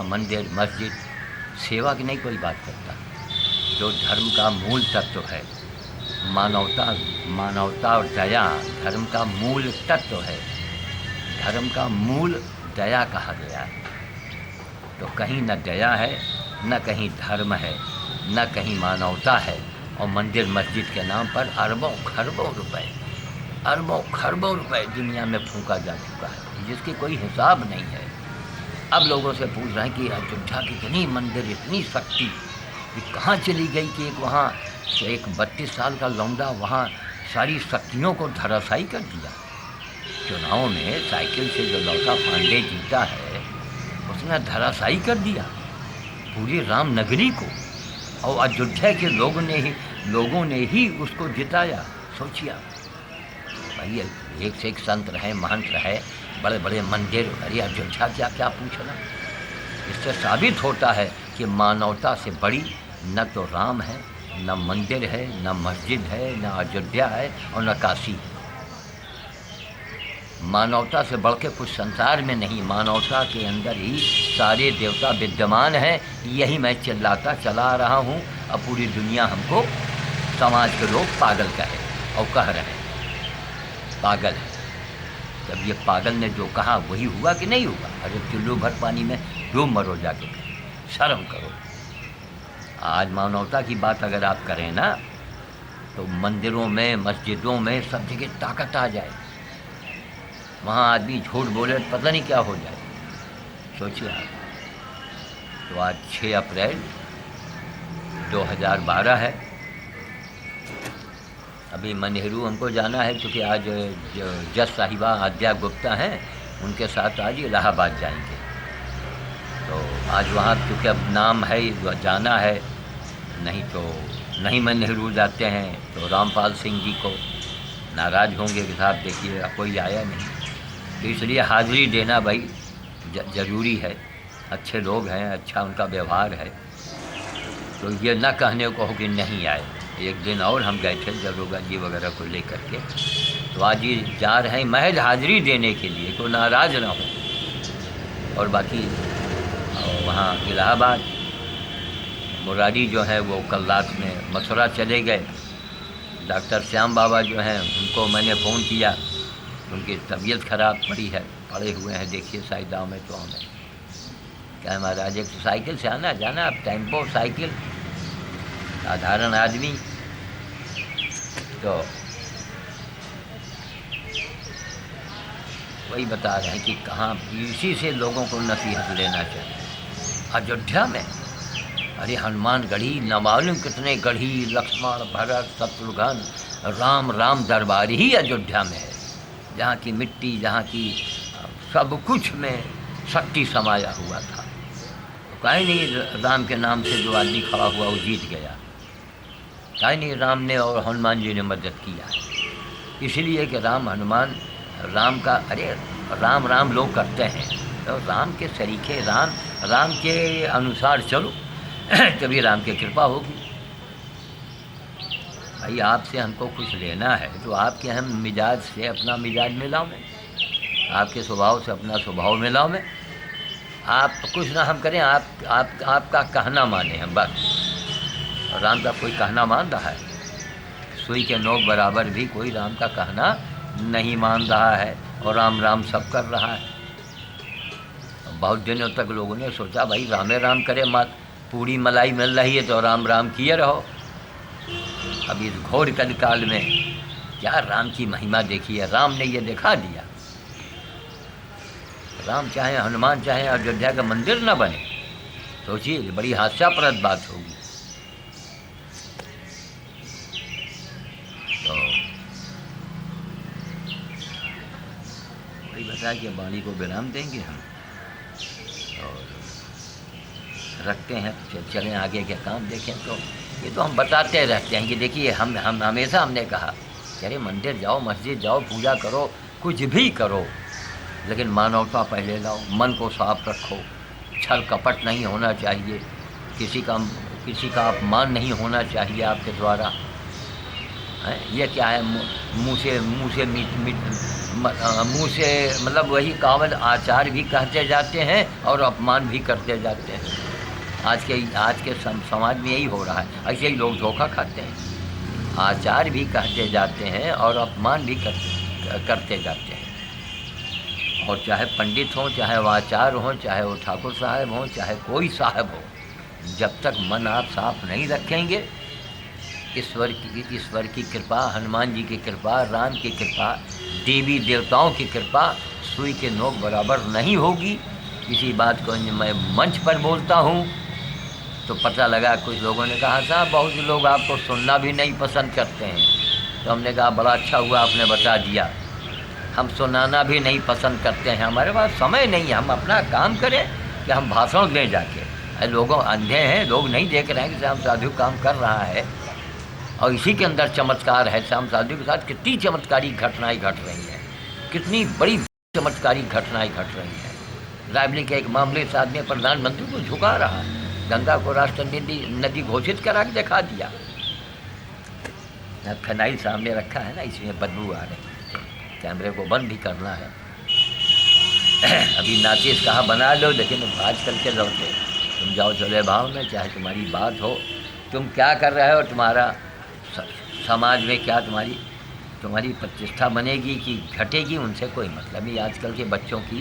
S1: मंदिर मस्जिद, सेवा की नहीं कोई बात करता। जो धर्म का मूल तत्व है, मानवता और दया धर्म का मूल तत्व है। धर्म का मूल दया कहा गया है। तो कहीं न दया है, न कहीं धर्म है, न कहीं मानवता है। और मंदिर मस्जिद के नाम पर अरबों खरबों रुपए दुनिया में फूंका जा चुका है, जिसकी कोई हिसाब नहीं है। अब लोगों से पूछ रहे हैं कि अयोध्या की इतनी मंदिर, इतनी शक्ति कि कहाँ चली गई कि एक 32 साल का लौंडा वहाँ सारी शक्तियों को धराशायी कर दिया। चुनाव में साइकिल से जो लौटा पांडे जीता है, उसने धराशायी कर दिया पूरी राम नगरी को, और अयोध्या के लोगों ने ही उसको जिताया। सोचिए भाई, एक से एक संत रहे, महंत रहे, बड़े बड़े मंदिर, अरे अयोध्या क्या क्या पूछना। इससे साबित होता है कि मानवता से बड़ी न तो राम है, न मंदिर है, न मस्जिद है, न अयोध्या है और न काशी है। मानवता से बढ़ के कुछ संसार में नहीं, मानवता के अंदर ही सारे देवता विद्यमान हैं। यही मैं चिल्लाता चला आ रहा हूँ। अब पूरी दुनिया हमको, समाज के लोग पागल कहे और कह रहे हैं पागल है। जब ये पागल ने जो कहा वही हुआ कि नहीं हुआ? अरे चुल्लू भर पानी में डूब मरो जाके, शर्म करो। आज मानवता की बात अगर आप करें ना, तो मंदिरों में, मस्जिदों में, सब जगह ताकत आ जाए। वहाँ आदमी झूठ बोले तो पता नहीं क्या हो जाए। सोचिए आप। तो आज 6 अप्रैल 2012 है। अभी नेहरू हमको जाना है, क्योंकि आज जज साहिबा आद्या गुप्ता हैं, उनके साथ आज इलाहाबाद जाएंगे। तो आज वहाँ क्योंकि अब नाम है, जाना है, नहीं तो नहीं मैं नेहरू जाते हैं तो रामपाल सिंह जी को नाराज़ होंगे कि साहब देखिए कोई आया नहीं। तो इसलिए हाज़िरी देना भाई ज़रूरी है। अच्छे लोग हैं, अच्छा उनका व्यवहार है, तो ये न कहने को हो कि नहीं आए। एक दिन और हम गए थे दरोगा जी वगैरह को लेकर के, तो आज ये जा रहे हैं महज हाज़िरी देने के लिए, कोई नाराज़ ना हो। और बाकी वहाँ इलाहाबाद मुरारी जो है वो कल रात में मथुरा चले गए। डॉक्टर श्याम बाबा जो हैं उनको मैंने फ़ोन किया, उनकी तबीयत ख़राब पड़ी है, पड़े हुए हैं, देखिए साइदाओं में तो हमें क्या महाराज, एक तो साइकिल से आना जाना, अब टेम्पो साइकिल, साधारण आदमी। तो वही बता रहे हैं कि कहाँ इसी से लोगों को नसीहत लेना चाहिए। अयोध्या में अरे हनुमान गढ़ी, न मालूम कितने गढ़ी, लक्ष्मण, भरत, शत्रुघ्न, राम राम दरबार ही अयोध्या में है, जहाँ की मिट्टी, जहाँ की सब कुछ में शक्ति समाया हुआ था। तो काहे नहीं राम के नाम से जो आदमी खड़ा हुआ वो जीत गया? काहे नहीं राम ने और हनुमान जी ने मदद किया? इसलिए कि राम, हनुमान, राम का, अरे राम राम लोग करते हैं, तो राम के सरीखे, राम के अनुसार चलो तभी राम की कृपा होगी। भाई आपसे हमको कुछ लेना है तो आपके हम मिजाज से अपना मिजाज मिलाओ में, आपके स्वभाव से अपना स्वभाव मिलाओ में। आप कुछ ना हम करें, आपका कहना माने हम बस। राम का कोई कहना मान रहा है? सुई के नोक बराबर भी कोई राम का कहना नहीं मान रहा है, और राम राम सब कर रहा है। बहुत दिनों तक लोगों ने सोचा भाई रामे राम करे, मत पूरी मलाई मिल रही है तो राम राम किए रहो। अब इस घोर कलिकाल में क्या राम की महिमा देखी है? राम ने ये दिखा दिया। राम चाहे, हनुमान चाहे अयोध्या का मंदिर न बने, सोचिए बड़ी हास्यास्पद बात होगी। तो वही बता कि वाणी को विराम देंगे हम और रखते हैं, चलें आगे के काम देखें। तो ये तो हम बताते रहते हैं कि देखिए हम हमेशा हमने कहा कि अरे मंदिर जाओ, मस्जिद जाओ, पूजा करो, कुछ भी करो, लेकिन मानवता पहले लाओ, मन को साफ रखो, छल कपट नहीं होना चाहिए, किसी का अपमान नहीं होना चाहिए आपके द्वारा। ये क्या है, मुँह से मतलब वही कावल आचार भी कहते जाते हैं और अपमान भी करते जाते हैं। आज के समाज में यही हो रहा है, ऐसे ही लोग धोखा खाते हैं, आचार भी कहते जाते हैं और अपमान भी करते जाते हैं। और चाहे पंडित हों, चाहे वो आचार्य हों, चाहे वो ठाकुर साहब हों, चाहे कोई साहब हो, जब तक मन आप साफ नहीं रखेंगे, ईश्वर की कृपा, हनुमान जी की कृपा, राम की कृपा, देवी देवताओं की कृपा सुई के नोक बराबर नहीं होगी। इसी बात को मैं मंच पर बोलता हूँ तो पता लगा कुछ लोगों ने कहा साहब बहुत से लोग आपको सुनना भी नहीं पसंद करते हैं। तो हमने कहा बड़ा अच्छा हुआ आपने बता दिया, हम सुनाना भी नहीं पसंद करते हैं, हमारे पास समय नहीं है। हम अपना काम करें कि हम भाषण दें जाके। लोगों अंधे हैं, लोग नहीं देख रहे हैं कि श्याम साधु काम कर रहा है, और इसी के अंदर चमत्कार है। श्याम साधु के साथ कितनी चमत्कारी घटनाएं घट रही हैं, कितनी बड़ी चमत्कारी घटनाएं घट रही हैं। रायबरेली के एक मामले से आदमी प्रधानमंत्री को झुका रहा है, गंगा को राष्ट्रीय नदी घोषित करा के दिखा दिया। फिनाइल सामने रखा है ना, इसमें बदबू आ रही है, कैमरे को बंद भी करना है। अभी नाचिस कहा बना लो, लेकिन आजकल के लौटे तुम जाओ चले भाव में, चाहे तुम्हारी बात हो, तुम क्या कर रहे हो, तुम्हारा समाज में क्या तुम्हारी प्रतिष्ठा बनेगी कि घटेगी, उनसे कोई मतलब नहीं। आजकल के बच्चों की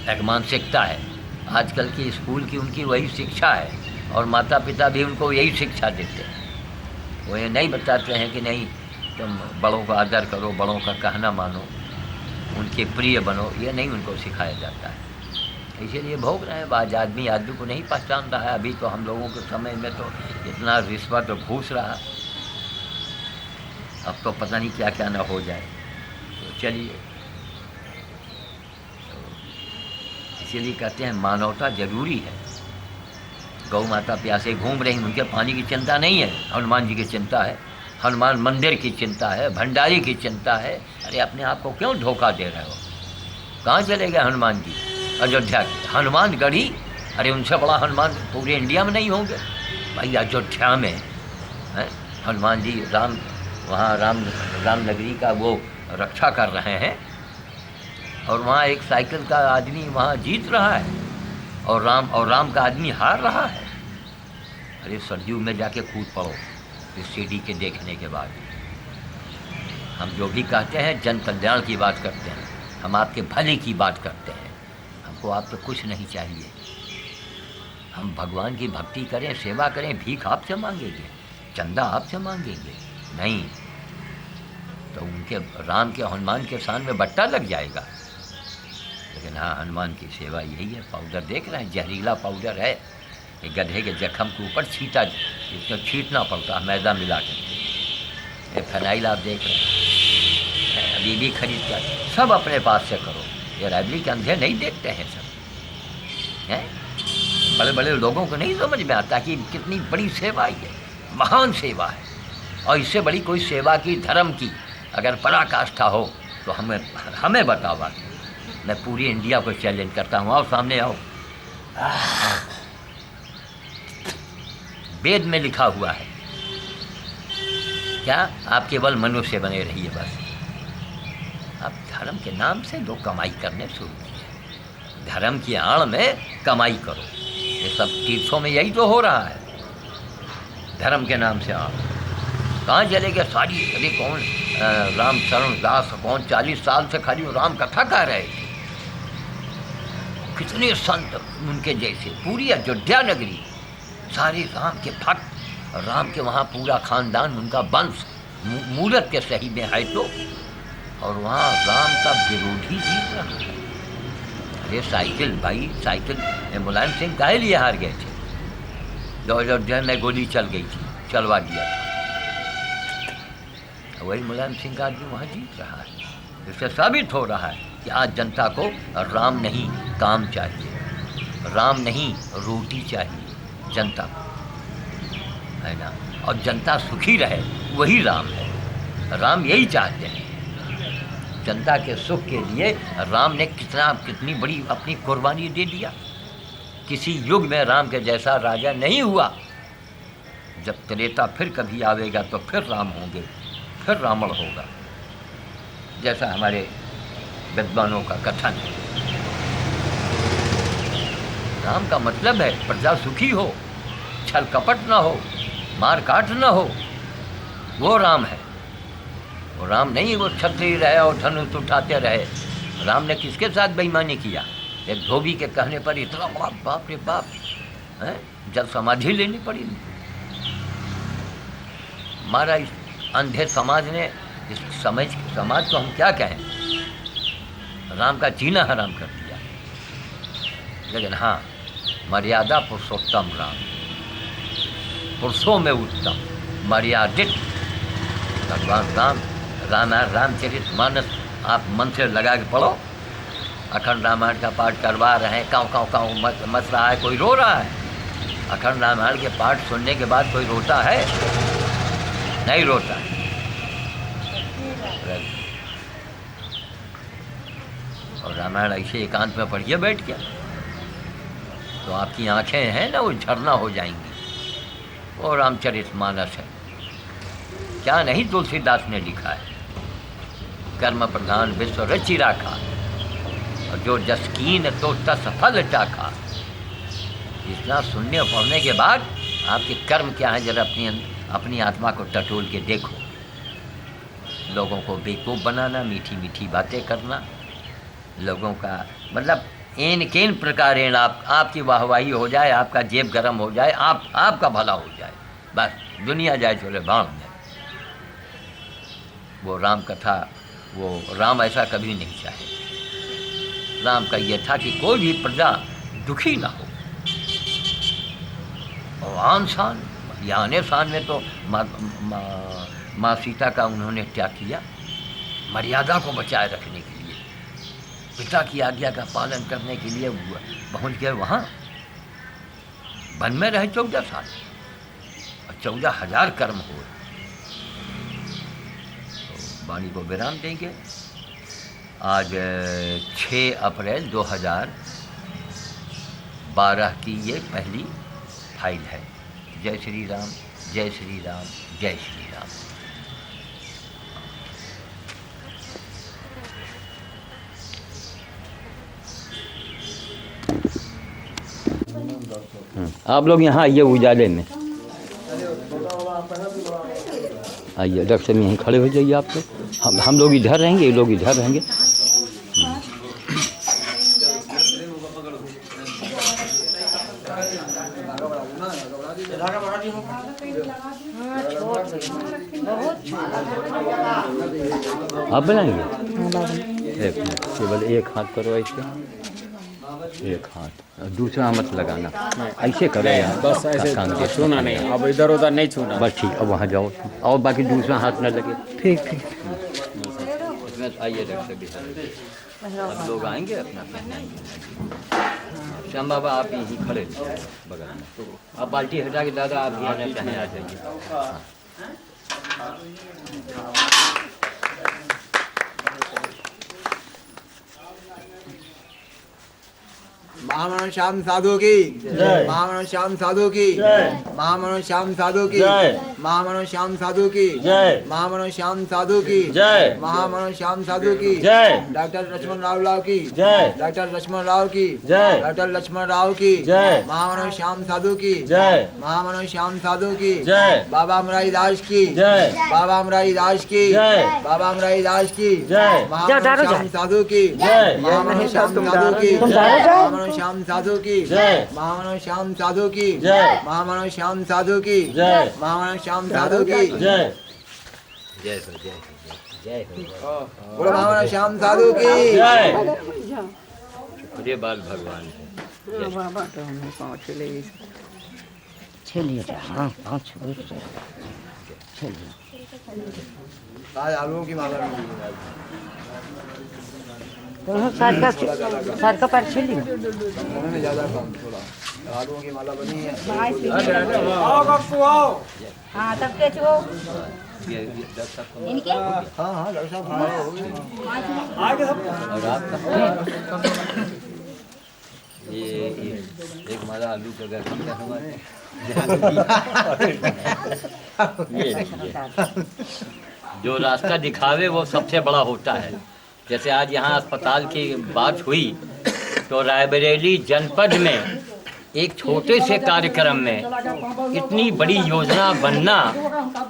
S1: एक मानसिकता है, आजकल की स्कूल की उनकी वही शिक्षा है, और माता पिता भी उनको यही शिक्षा देते हैं। वो ये नहीं बताते हैं कि नहीं तुम बड़ों का आदर करो, बड़ों का कहना मानो, उनके प्रिय बनो, ये नहीं उनको सिखाया जाता है। इसीलिए भोग रहे हैं। आज आदमी को नहीं पहचान रहा है। अभी तो हम लोगों के समय में तो इतना रिश्वत और घूस रहा, अब तो पता नहीं क्या क्या ना हो जाए। तो चलिए, इसीलिए कहते हैं मानवता जरूरी है। गौ माता प्यासे घूम रही, उनके पानी की चिंता नहीं है, हनुमान जी की चिंता है, हनुमान मंदिर की चिंता है, भंडारी की चिंता है। अरे अपने आप को क्यों धोखा दे रहे हो? कहाँ चले गए हनुमान जी? अयोध्या के हनुमानगढ़ी, अरे उनसे बड़ा हनुमान पूरे इंडिया में नहीं होंगे भाई। अयोध्या में है हनुमान जी, वहाँ राम नगरी का वो रक्षा कर रहे हैं, और वहाँ एक साइकिल का आदमी वहाँ जीत रहा है, और राम का आदमी हार रहा है। अरे सरयू में जाके कूद पड़ो इस सीढ़ी के देखने के बाद। हम जो भी कहते हैं जन कल्याण की बात करते हैं, हम आपके भले की बात करते हैं। हमको आपसे कुछ नहीं चाहिए, हम भगवान की भक्ति करें, सेवा करें, भीख आपसे मांगेंगे, चंदा आपसे मांगेंगे नहीं, तो उनके राम के हनुमान के शान में बट्टा लग जाएगा। लेकिन हाँ, हनुमान की सेवा यही है। पाउडर देख रहे हैं, जहरीला पाउडर है, ये गधे के जख्म के ऊपर छींटा, इसमें छींटना पड़ता है मैदा मिला के। ये फिनाइल आप देख रहे हैं, अभी भी खरीद कर सब अपने पास से करो। ये रायबरेली के अंधे नहीं देखते हैं सब, हैं बड़े बड़े लोगों को नहीं समझ में आता कि कितनी बड़ी सेवा है, महान सेवा है। और इससे बड़ी कोई सेवा की, धर्म की अगर पराकाष्ठा हो तो हमें बताओ। मैं पूरी इंडिया को चैलेंज करता हूँ, आओ सामने आओ। वेद में लिखा हुआ है क्या? आप केवल मनुष्य बने रहिए बस। आप धर्म के नाम से लोग कमाई करने शुरू किए, धर्म की आड़ में कमाई करो। ये सब तीर्थों में यही तो हो रहा है, धर्म के नाम से आड़। कहाँ चले गए सारी? अरे कौन राम शरण दास, कौन 40 साल से खाली राम कथा कह रहे थे। कितने संत उनके जैसे, पूरी अयोध्या नगरी सारे राम के भक्त, राम के वहाँ पूरा खानदान, उनका वंश मूरत के सही में है तो, और वहाँ राम का विरोधी जीत रहा है। अरे साइकिल भाई, साइकिल मुलायम सिंह काहे लिए हार गए थे? जो अयोध्या में गोली चल गई थी, चलवा दिया था, वही मुलायम सिंह का आदमी वहाँ जीत रहा है। इससे साबित हो रहा है कि आज जनता को राम नहीं काम चाहिए, राम नहीं रोटी चाहिए जनता को, है ना। और जनता सुखी रहे, वही राम है। राम यही चाहते हैं, जनता के सुख के लिए राम ने कितनी बड़ी अपनी कुर्बानी दे दिया। किसी युग में राम के जैसा राजा नहीं हुआ। जब त्रेता फिर कभी आवेगा तो फिर राम होंगे, फिर रावण होगा, जैसा हमारे विद्वानों का कथन है। राम का मतलब है प्रजा सुखी हो, छल कपट ना हो, मार काट ना हो, वो राम है। वो राम नहीं वो छत्री रहे और धनुष उठाते रहे। राम ने किसके साथ बेईमानी किया? एक धोबी के कहने पर इतना बड़ा, बाप रे बाप, है जब समाधि लेनी पड़ी। हमारा इस अंधे समाज ने, इस समाज को हम क्या कहें, राम का जीना हराम कर दिया। लेकिन हाँ, मर्यादा पुरुषोत्तम राम, पुरुषों में उत्तम, मर्यादित भगवान राम। रामचरित मानस आप मन से लगा के पढ़ो। अखंड रामायण का पाठ करवा रहे हैं, काँव काँव काँव मच रहा है, कोई रो रहा है? अखंड रामायण के पाठ सुनने के बाद कोई रोता है? नहीं रोता है। और रामायण ऐसे एकांत में पढ़िए बैठ के, तो आपकी आंखें हैं ना वो झरना हो जाएंगी। वो रामचरितमानस है, क्या नहीं तुलसीदास ने लिखा है। कर्म प्रधान विश्व रचि राखा, और जो जस कीन तो तस फल चाखा। इतना सुनने और पढ़ने के बाद आपके कर्म क्या है, जरा अपनी आत्मा को टटोल के देखो। लोगों को बेवकूफ़ बनाना, मीठी मीठी बातें करना, लोगों का मतलब केन प्रकारेण आपकी वाहवाही हो जाए, आपका जेब गर्म हो जाए, आपका भला हो जाए, बस दुनिया जाए चले भाड़ में। वो राम कथा, वो राम ऐसा कभी नहीं चाहे। राम का ये था कि कोई भी प्रजा दुखी ना हो। और आन शान या आने शान में तो माँ सीता का उन्होंने त्याग किया, मर्यादा को बचाए रखने के लिए, पिता की आज्ञा का पालन करने के लिए पहुँच गए वहाँ। वन में रहे 14 साल और 14,000 कर्म हुए। तो वाणी को विराम देंगे। आज 6 अप्रैल 2012 की ये पहली फाइल है। जय श्री राम, जय श्री राम, जय श्री राम। आप लोग यहाँ आइए उजाले में, आइए डॉक्टर साहब यहीं खड़े हो जाइए। आप लोग हम लोग इधर रहेंगे, ये लोग इधर रहेंगे। आप बनाएंगे? एक मिनट, केवल एक हाथ करो ऐसे, एक हाथ, दूसरा मत लगाना, ऐसे करो यार, बस ऐसे छूना नहीं, अब इधर उधर नहीं छूना, बस ठीक। अब वहाँ जाओ और बाकी दूसरा हाथ न लगे। ठीक ठीक। इसमें आइए अब लोग आएंगे अपना पहनाएंगे। श्याम बाबा आप यहीं खड़े बगल में, आप बाल्टी हटा के दादा आप यहाँ चाहें आ जाइए।
S5: महामनो श्याम साधु की जय, महामनो श्याम साधु की जय, महामनो श्याम साधु की जय, महामनो श्याम साधु की जय, महामनो श्याम साधु की जय, महामनो श्याम साधु की जय, डॉक्टर लक्ष्मण राव की जय, डॉक्टर लक्ष्मण राव की जय, डॉक्टर लक्ष्मण राव की जय, महामनो श्याम साधु की जय, महामनो श्याम साधु की जय, बाबा अमराई दास की जय, बाबा अमराई दास की जय, बाबा अमराई दास की जय, महामनो श्याम साधु की जय, महामनो श्याम साधु की जय, श्याम साधु की जय, महामनो श्याम साधु की जय, महामनो श्याम साधु की जय, महामनो श्याम साधु की जय,
S1: जय हो, जय हो, जय हो।
S5: बोलो महामनो श्याम साधु की जय।
S1: शुक्रिया बाल भगवान है।
S3: बाबा तो हमें पहुँच ले
S1: चलिए हाँ पाँच चलिए।
S5: आज आलूओं की माला भी
S3: सर का पर चलिए।
S5: उन्होंने ज्यादा काम थोड़ा आलूओं की माला बनी है।
S2: हाँ तब क्या चो इनके
S5: हाँ हाँ डॉक्टर साहब
S1: और आपका ये एक माला आलू का घर है हमारे। ये जो रास्ता दिखावे वो सबसे बड़ा होता है। जैसे आज यहाँ अस्पताल की बात हुई तो रायबरेली जनपद में एक छोटे से कार्यक्रम में इतनी बड़ी योजना बनना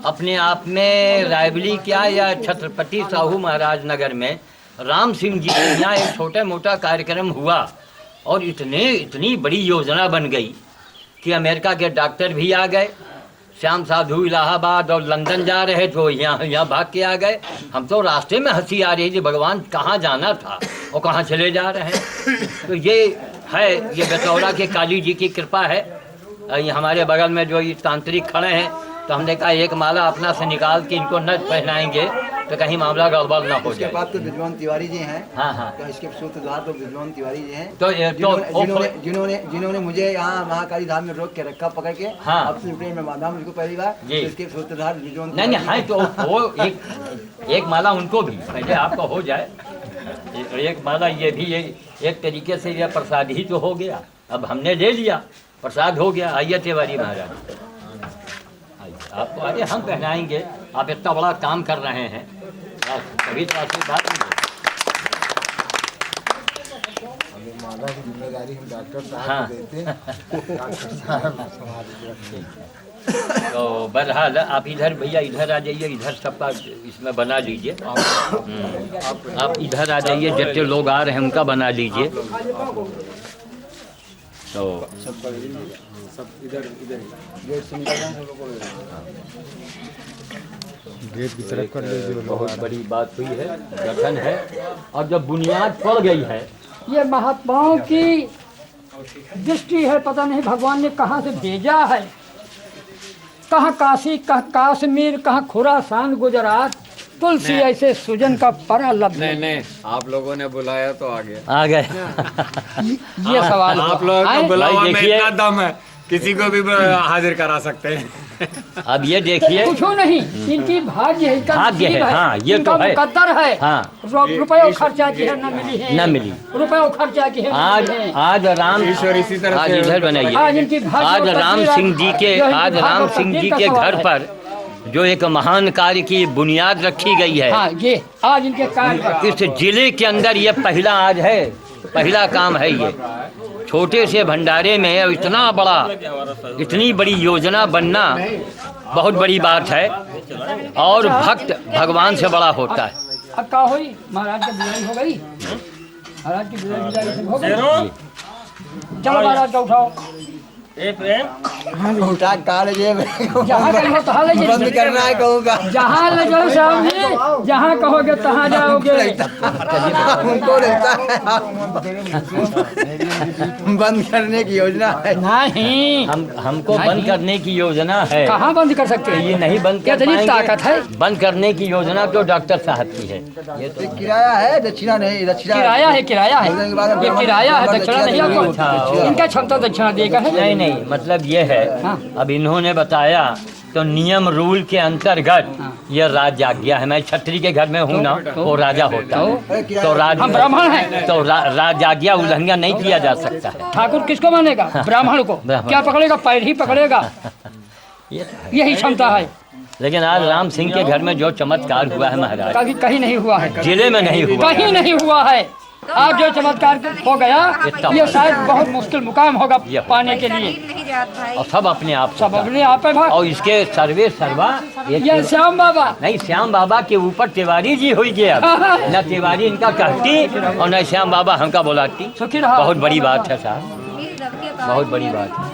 S1: अपने आप में, रायबरेली क्या या छत्रपति साहू महाराज नगर में राम सिंह जी के यहाँ एक छोटा मोटा कार्यक्रम हुआ और इतनी बड़ी योजना बन गई कि अमेरिका के डॉक्टर भी आ गए। श्याम साधु इलाहाबाद और लंदन जा रहे तो यहाँ भाग के आ गए। हम तो रास्ते में हंसी आ रही थी, भगवान कहाँ जाना था और कहाँ चले जा रहे हैं। तो ये है, ये बतौरा के काली जी की कृपा है। ये हमारे बगल में जो ये तांत्रिक खड़े हैं तो हमने कहा एक माला अपना से निकाल के इनको न पहनाएंगे तो कहीं मामला गड़बड़ ना हो
S5: इसके
S1: जाए।
S5: बाद तो विद्वान तिवारी जी हैं।
S1: हाँ हाँ।
S5: तो इसके सूत्रधार तो विद्वान तिवारी जी हैं।
S1: तो
S5: जिन्होंने मुझे यहाँ महाकाली धाम में रोक के रखा पकड़ के।
S1: हाँ।
S5: अब से प्रेम में बांधा मुझको पहली बार।
S1: जी।
S5: तो इसके सूत्रधार विद्वान
S1: नहीं नहीं, हाँ तो वो एक माला उनको भी पहले आपका हो जाए, एक माला ये भी एक तरीके से यह प्रसाद ही तो हो गया। अब हमने ले लिया, प्रसाद हो गया। आइए तिवारी महाराज, आपको आगे हम पहनाएंगे। आप इतना बड़ा काम कर रहे हैं, आप कभी तो आशीर्वाद देंगे।
S5: माला की जिम्मेदारी हम डॉक्टर साहब
S1: हाँ।
S5: को देते हैं। डॉक्टर साहब
S1: तो बहरहाल आप इधर भैया इधर आ जाइए, इधर सबका इसमें बना लीजिए। आप इधर आ जाइए, जितने लोग आ रहे हैं उनका बना लीजिए। तो
S5: सब इधर गेट से निकल जाए, सब लोगों को गेट की तरफ कर लीजिए।
S1: बहुत बड़ी बात हुई है, गठन है, और जब बुनियाद पड़ गई है।
S6: ये महात्माओं की दृष्टि है, पता नहीं भगवान ने कहाँ से भेजा है। कहाँ काशी, कहाँ काश्मीर, कहाँ खुरासान, गुजरात, तुलसी ऐसे सुजन का परा लब्ध।
S4: नहीं, आप लोगों ने बुलाया तो आ गया।
S1: आ गए।
S6: ये सवाल
S4: आप लोगों
S6: आए?
S4: को बुलावा में
S1: देखिए।
S4: इतना दम है, किसी को भी हाजिर करा सकते हैं।
S1: अब ये देखिए,
S6: पूछो नहीं, इनकी भाग्य है, इनका
S1: भाग्य है,
S6: नसीब
S1: हाँ, ये
S6: इनका
S1: तो है।
S6: मुकद्दर है।
S1: हाँ।
S6: रुपये खर्चा की है न मिली है,
S1: न मिली।
S6: रुपये खर्चा की है न
S1: आज
S6: मिली है।
S1: आज राम
S4: ईश्वर इसी तरह
S1: आज
S4: से
S1: इधर बनाइए।
S6: आज इनकी भाग्य
S1: आज
S6: और
S1: राम
S6: तकदीर-
S1: सिंह जी के
S6: जो इनकी
S1: आज
S6: भाग्य
S1: राम
S6: और
S1: सिंह जी
S6: तकदीर का
S1: के
S6: सवाल
S1: घर
S6: है।
S1: पर जो एक महान कार्य की बुनियाद रखी गई है,
S6: हाँ, ये आज इनके कार्य
S1: इस जिले के अंदर ये पहला आज है, पहला काम है ये। छोटे से भंडारे में इतना बड़ा, इतनी बड़ी योजना बनना बहुत बड़ी बात है, और भक्त भगवान से बड़ा होता है।
S6: अब क्या हुई, महाराज की बिदाई हो गई, महाराज की बिदाई हो गई। चलो महाराज का उठाओ,
S5: उठा काल जेब
S6: जहाँ कहीं हो तहाँ ले
S5: बंद
S6: जाइए।
S5: करना है कहूँगा।
S6: जहाँ ले जाओ श्याम जी, जहाँ कहोगे तहाँ जाओगे।
S5: उनको लगता है बंद करने की योजना है।
S6: नहीं,
S1: हमको बंद करने की योजना है।
S6: कहाँ बंद कर सकते हैं?
S1: ये नहीं बंद कर
S6: कितनी
S1: पाएंगे।
S6: ताकत है?
S1: बंद करने की योजना तो डॉक्टर साहब की है। ये तो
S5: किराया है, दक्षिणा नहीं। दक्षिणा
S6: किराया है, किराया है, ये किराया है, दक्षिणा नहीं आपको। इनका क्षमता दक्षिणा देगा है।
S1: नहीं नहीं, मतलब ये है,
S6: हाँ।
S1: अब इन्होंने बताया तो नियम रूल के अंतर्गत ये राज आज्ञा है। मैं छत्री के घर में हूँ ना, वो राजा होता है, तो राज
S6: हम ब्राह्मण हैं।
S1: तो राज आज्ञा उल्लंघन नहीं किया जा सकता है।
S6: ठाकुर किसको मानेगा? ब्राह्मण को।
S1: ब्राह्मण।
S6: क्या पकड़ेगा? पैर ही पकड़ेगा।
S1: ये तो है।
S6: यही क्षमता है,
S1: लेकिन आज राम सिंह के घर में जो चमत्कार हुआ है महाराज,
S6: कभी कहीं नहीं हुआ है,
S1: जिले में नहीं हुआ।
S6: कहीं नहीं हुआ है। आज जो चमत्कार हो गया, ये शायद बहुत मुश्किल मुकाम होगा पाने के लिए।
S1: और सब अपने आप
S6: सब अपने आप है भाई।
S1: और इसके सर्वे सर्वा
S6: ये श्याम बाबा
S1: नहीं, श्याम बाबा के ऊपर तिवारी जी हो गया। न तिवारी इनका कहती और न श्याम बाबा हमका बुलाती।
S6: सुखी रहा।
S1: बहुत बड़ी बात है साहब, बहुत बड़ी बात है।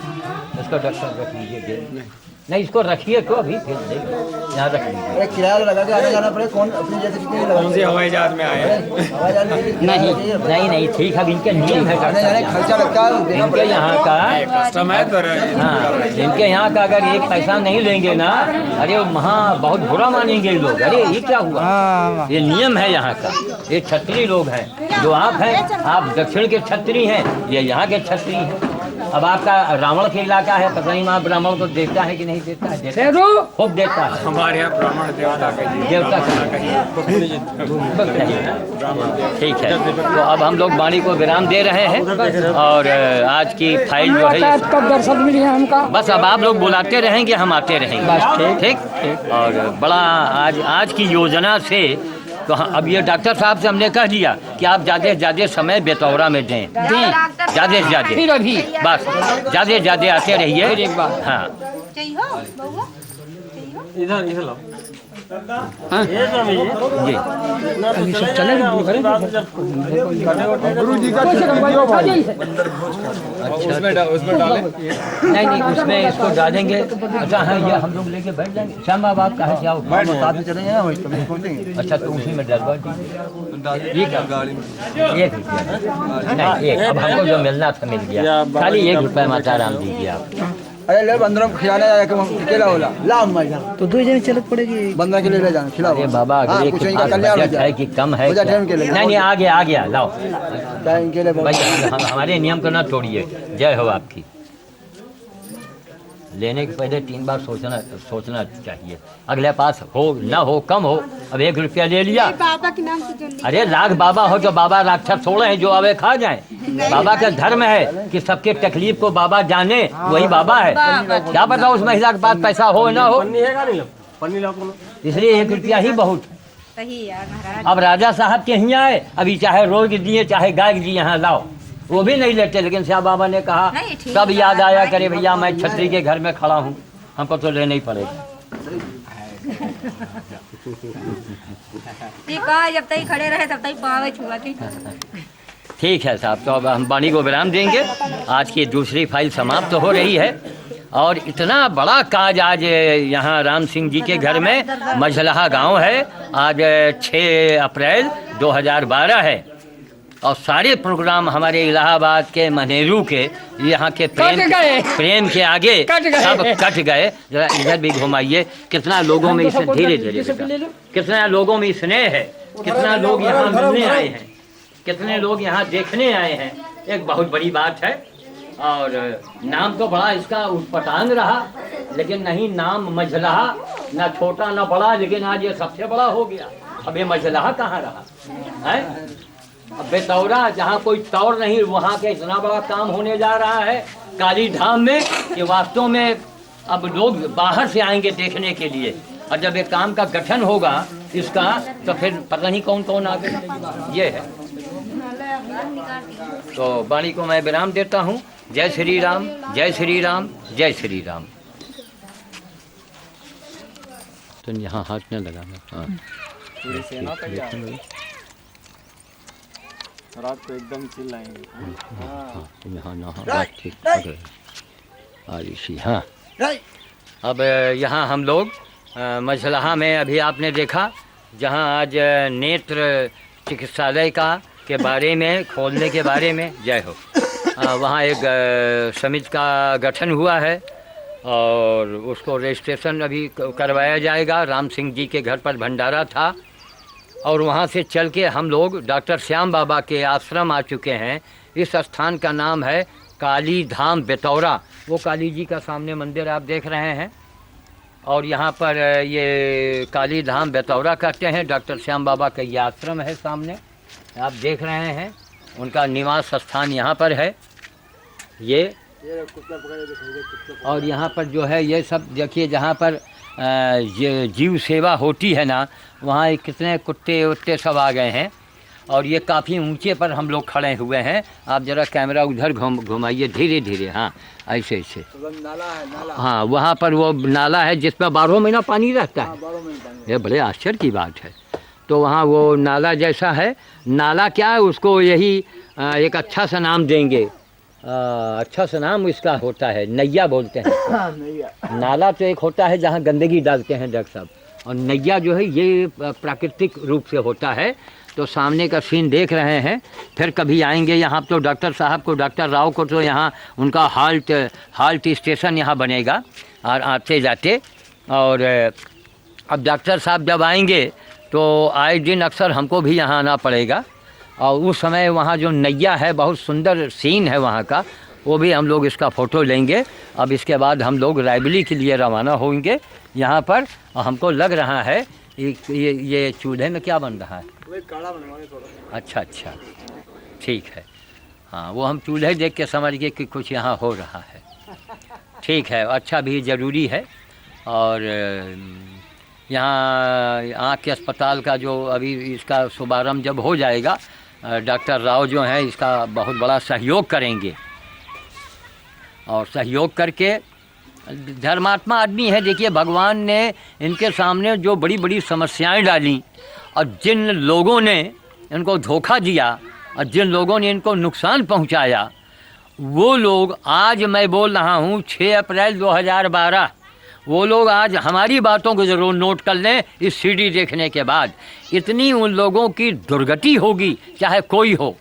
S1: इसको डॉक्टर रख लीजिए। नहीं, इसको रखिए तो अभी फिर यहाँ रख लीजिए।
S5: अरे किराया लगा के आने जाना पड़े। कौन अपनी जैसे कितनी लगा?
S4: कौन सी हवाई जहाज में आए हैं?
S1: नहीं नहीं, ठीक है, इनके नियम है
S5: आने जाने
S1: डॉक्टर
S5: खर्चा लगता है, देना
S1: इनके
S5: पड़ेगा।
S1: यहाँ का।
S4: कस्टम है तो
S1: हाँ, इनके यहाँ का अगर एक पैसा नहीं लेंगे ना, अरे वहाँ बहुत बुरा मानेंगे लोग। अरे ये क्या हुआ? ये नियम है यहाँ का। ये छत्री लोग हैं, जो आप हैं, आप दक्षिण के छत्री हैं, ये यहाँ के छत्री हैं। अब आपका रावण का इलाका है, पता नहीं वहाँ ब्राह्मण को देता है कि नहीं देता है? देता है,
S6: शेरू
S1: खूब देता है।
S4: हमारे यहाँ ब्राह्मण देवता का
S1: देवता ठीक है। तो अब हम लोग वाणी को विराम दे रहे हैं, और आज की फाइल जो है,
S6: मुलाकात कब दर्शन मिली है हमका?
S1: बस अब आप लोग बुलाते रहेंगे, हम आते रहेंगे। ठीक। और बड़ा आज की योजना से तो अब ये डॉक्टर साहब से हमने कह दिया कि आप ज़्यादा से ज़्यादा समय बेतौरा में दें, ज़्यादा से ज़्यादा,
S6: फिर अभी
S1: बस ज़्यादा से ज़्यादा आते रहिए।
S6: फिर एक बार।
S1: हाँ,
S2: चाहिए हो बउआ? चाहिए हो?
S1: जी
S6: अभी सब चले गुरु जी का
S4: उसमें डाले।
S1: नहीं नहीं, उसमें इसको डालेंगे। अच्छा हाँ, ये हम लोग लेके बैठ जाएंगे। श्याम बाबा आप कहाँ से आओ?
S5: साथ में चलेंगे ना, वही कभी पहुंचेंगे।
S1: अच्छा, तो उसी में डलवा दीजिए। ये क्या? एक रुपया नहीं, एक। अब हमको जो मिलना था मिल गया। खाली 1 रुपया माता राम दीजिए आप।
S5: अरे ले बंदरों को खिलाने जाके अकेला होला ला अम्मा जा
S3: तो 2 जने चलत पड़ेगी।
S5: बंदर के लिए ले जाना खिलाओ।
S1: अरे बाबा
S5: हाँ,
S1: अगले
S5: कुछ
S1: के
S5: इनका
S1: पास
S5: कल्याण हो
S1: बजट है
S5: जाए।
S1: कि कम है
S5: हो जाए
S1: क्या?
S5: टाइम के लिए।
S1: नहीं आ गया लाओ
S5: क्या इनके लिए
S1: भाई, हमारे नियम को ना तोड़िए। जय हो आपकी। लेने के पहले 3 बार सोचना चाहिए। अगले पास हो ना हो कम हो, अब 1 रुपया ले लिया।
S2: बाबा के नाम से जो लिखा
S1: अरे लाख बाबा हो तो बाबा राक्षस थोड़े हैं जो आवे खा जाए। बाबा का धर्म है कि सबके तकलीफ को बाबा जाने, वही बाबा है। क्या पता उस महिला के पास पैसा हो ना हो, इसलिए 1 रुपया ही बहुत।
S2: सही यार महाराज।
S1: अब राजा साहब के यहाँ आए, अभी चाहे रोज दिए चाहे गाय दिए, यहाँ लाओ, वो भी नहीं लेते। लेकिन श्याम बाबा ने कहा
S2: नहीं, ठीक
S1: तब
S2: है,
S1: याद आया
S2: बाबा
S1: करे
S2: की
S1: भैया
S2: बात
S1: मैं
S2: है।
S1: छतरी के घर में खड़ा हूँ, हमको तो लेना ही पड़ेगा।
S2: ठीक है, जब तक खड़े रहे तब तक पावे छुआ के।
S1: ठीक है साहब, तो अब हम वाणी को विराम देंगे। आज की दूसरी फाइल समाप्त तो हो रही है। और इतना बड़ा काज आज यहाँ राम सिंह जी के घर में मझलहा गांव है। आज 6 अप्रैल 2012 है और सारे प्रोग्राम हमारे इलाहाबाद के मनेरू के यहाँ के प्रेम के आगे सब कट गए। जरा इधर भी घुमाइए, कितना लोगों में इसे धीरे धीरे कितना लोगों में स्नेह है, कितना लोग यहाँ मिलने आए हैं, कितने लोग यहाँ देखने आए हैं। एक बहुत बड़ी बात है। और नाम तो बड़ा इसका उटपटांग रहा, लेकिन नहीं नाम मझलहा, ना छोटा ना बड़ा, लेकिन आज ये सबसे बड़ा हो गया। अब ये मझलहा कहाँ रहा है? अब बेतौरा जहाँ कोई तौर नहीं, वहाँ के इतना बड़ा काम होने जा रहा है काली धाम में कि वास्तव में अब लोग बाहर से आएंगे देखने के लिए। और जब एक काम का गठन होगा इसका, तो फिर पता नहीं कौन कौन आगे ये है। तो वाणी को मैं विराम देता हूँ। जय श्री राम, जय श्री राम, जय श्री राम। तो यहाँ हाथ न लगाना। हाँ
S7: पूरी सेना तैयार, रात को एकदम चिल्लाएंगे।
S1: हाँ यहाँ ना ठीक पकड़े आयुषी। हाँ अब यहाँ हम लोग मझलहा में अभी आपने देखा जहाँ आज नेत्र चिकित्सालय का के बारे में खोलने के बारे में जय हो, वहाँ एक समिति का गठन हुआ है और उसको रजिस्ट्रेशन अभी करवाया जाएगा। राम सिंह जी के घर पर भंडारा था और वहाँ से चल के हम लोग डॉक्टर श्याम बाबा के आश्रम आ चुके हैं। इस स्थान का नाम है काली धाम बेतौरा। वो काली जी का सामने मंदिर आप देख रहे हैं और यहाँ पर ये काली धाम बेतौरा कहते हैं। डॉक्टर श्याम बाबा का ये आश्रम है, सामने आप देख रहे हैं। उनका निवास स्थान यहाँ पर है ये। और यहाँ पर जो है ये सब देखिए, जहाँ पर ये जीव सेवा होती है ना, वहाँ एक कितने कुत्ते उत्ते सब आ गए हैं। और ये काफ़ी ऊंचे पर हम लोग खड़े हुए हैं। आप ज़रा कैमरा उधर घुमाइए धीरे धीरे। हाँ ऐसे ऐसे।
S5: नाला है, नाला।
S1: हाँ वहाँ पर वो नाला है जिसमें 12 महीना पानी रहता है। ये बड़े आश्चर्य की बात है। तो वहाँ वो नाला जैसा है। नाला क्या है, उसको यही एक अच्छा सा नाम देंगे। अच्छा सा नाम इसका होता है, नैया बोलते हैं। नाला तो एक होता है जहाँ गंदगी डालते हैं डॉक्टर साहब, और नैया जो है ये प्राकृतिक रूप से होता है। तो सामने का सीन देख रहे हैं। फिर कभी आएंगे यहाँ तो डॉक्टर साहब को, डॉक्टर राव को, तो यहाँ उनका हाल्ट स्टेशन यहाँ बनेगा और आते जाते। और अब डॉक्टर साहब जब आएंगे तो आए दिन अक्सर हमको भी यहाँ आना पड़ेगा। और उस समय वहाँ जो नैया है, बहुत सुंदर सीन है वहाँ का, वो भी हम लोग इसका फ़ोटो लेंगे। अब इसके बाद हम लोग रायबली के लिए रवाना होंगे यहाँ पर। हमको लग रहा है ये चूल्हे में क्या बन रहा है? अच्छा अच्छा ठीक है। हाँ वो हम चूल्हे देख के समझ गए कि कुछ यहाँ हो रहा है। ठीक है, अच्छा भी ज़रूरी है। और यहाँ आँख के अस्पताल का जो अभी इसका शुभारम्भ जब हो जाएगा, डॉक्टर राव जो हैं इसका बहुत बड़ा सहयोग करेंगे। और सहयोग करके धर्मात्मा आदमी है। देखिए भगवान ने इनके सामने जो बड़ी बड़ी समस्याएं डाली और जिन लोगों ने इनको धोखा दिया और जिन लोगों ने इनको नुकसान पहुंचाया, वो लोग आज मैं बोल रहा हूं 6 अप्रैल 2012, वो लोग आज हमारी बातों को ज़रूर नोट कर लें। इस सीडी देखने के बाद इतनी उन लोगों की दुर्गति होगी, चाहे कोई हो,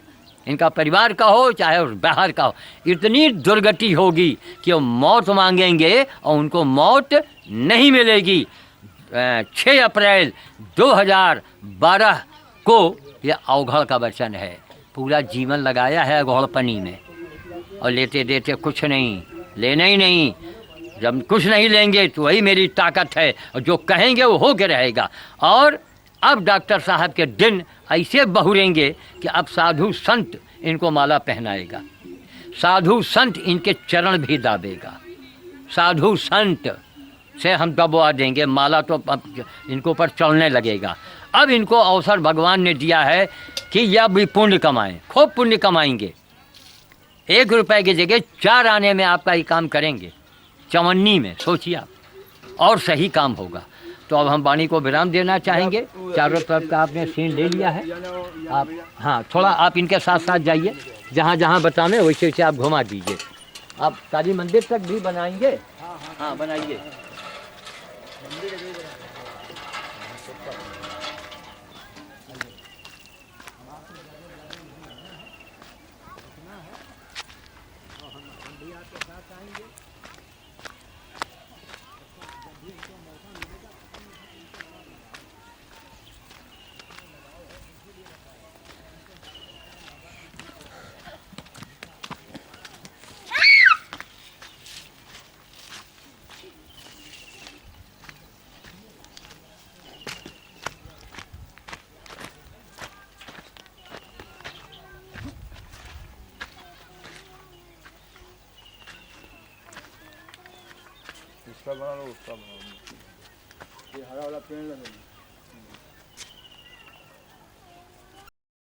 S1: इनका परिवार का हो चाहे उस बाहर का हो, इतनी दुर्गति होगी कि वो मौत मांगेंगे और उनको मौत नहीं मिलेगी। 6 अप्रैल 2012 को यह अवघड़ का वचन है। पूरा जीवन लगाया है अघोड़पनी में और लेते देते कुछ नहीं, लेना ही नहीं। जब कुछ नहीं लेंगे तो वही मेरी ताकत है और जो कहेंगे वो हो के रहेगा। और अब डॉक्टर साहब के दिन ऐसे बहुरेंगे कि अब साधु संत इनको माला पहनाएगा, साधु संत इनके चरण भी दाबेगा, साधु संत से हम दबवा देंगे, माला तो अब इनको ऊपर चलने लगेगा। अब इनको अवसर भगवान ने दिया है कि यह भी पुण्य कमाएं, खूब पुण्य कमाएंगे। 1 रुपए की जगह 4 आने में आपका ये काम करेंगे, चवन्नी में सोचिए आप, और सही काम होगा। तो अब हम वाणी को विराम देना चाहेंगे। चारों तरफ का आपने सीन ले लिया है। आप हाँ थोड़ा आप इनके साथ साथ जाइए, जहाँ जहाँ बतावें वैसे वैसे आप घुमा दीजिए। आप काली मंदिर तक भी बनाएंगे? हाँ बनाइए।
S7: उसका बना लो, उसका बना लो। ये हरा वाला पेड़ लगा लो।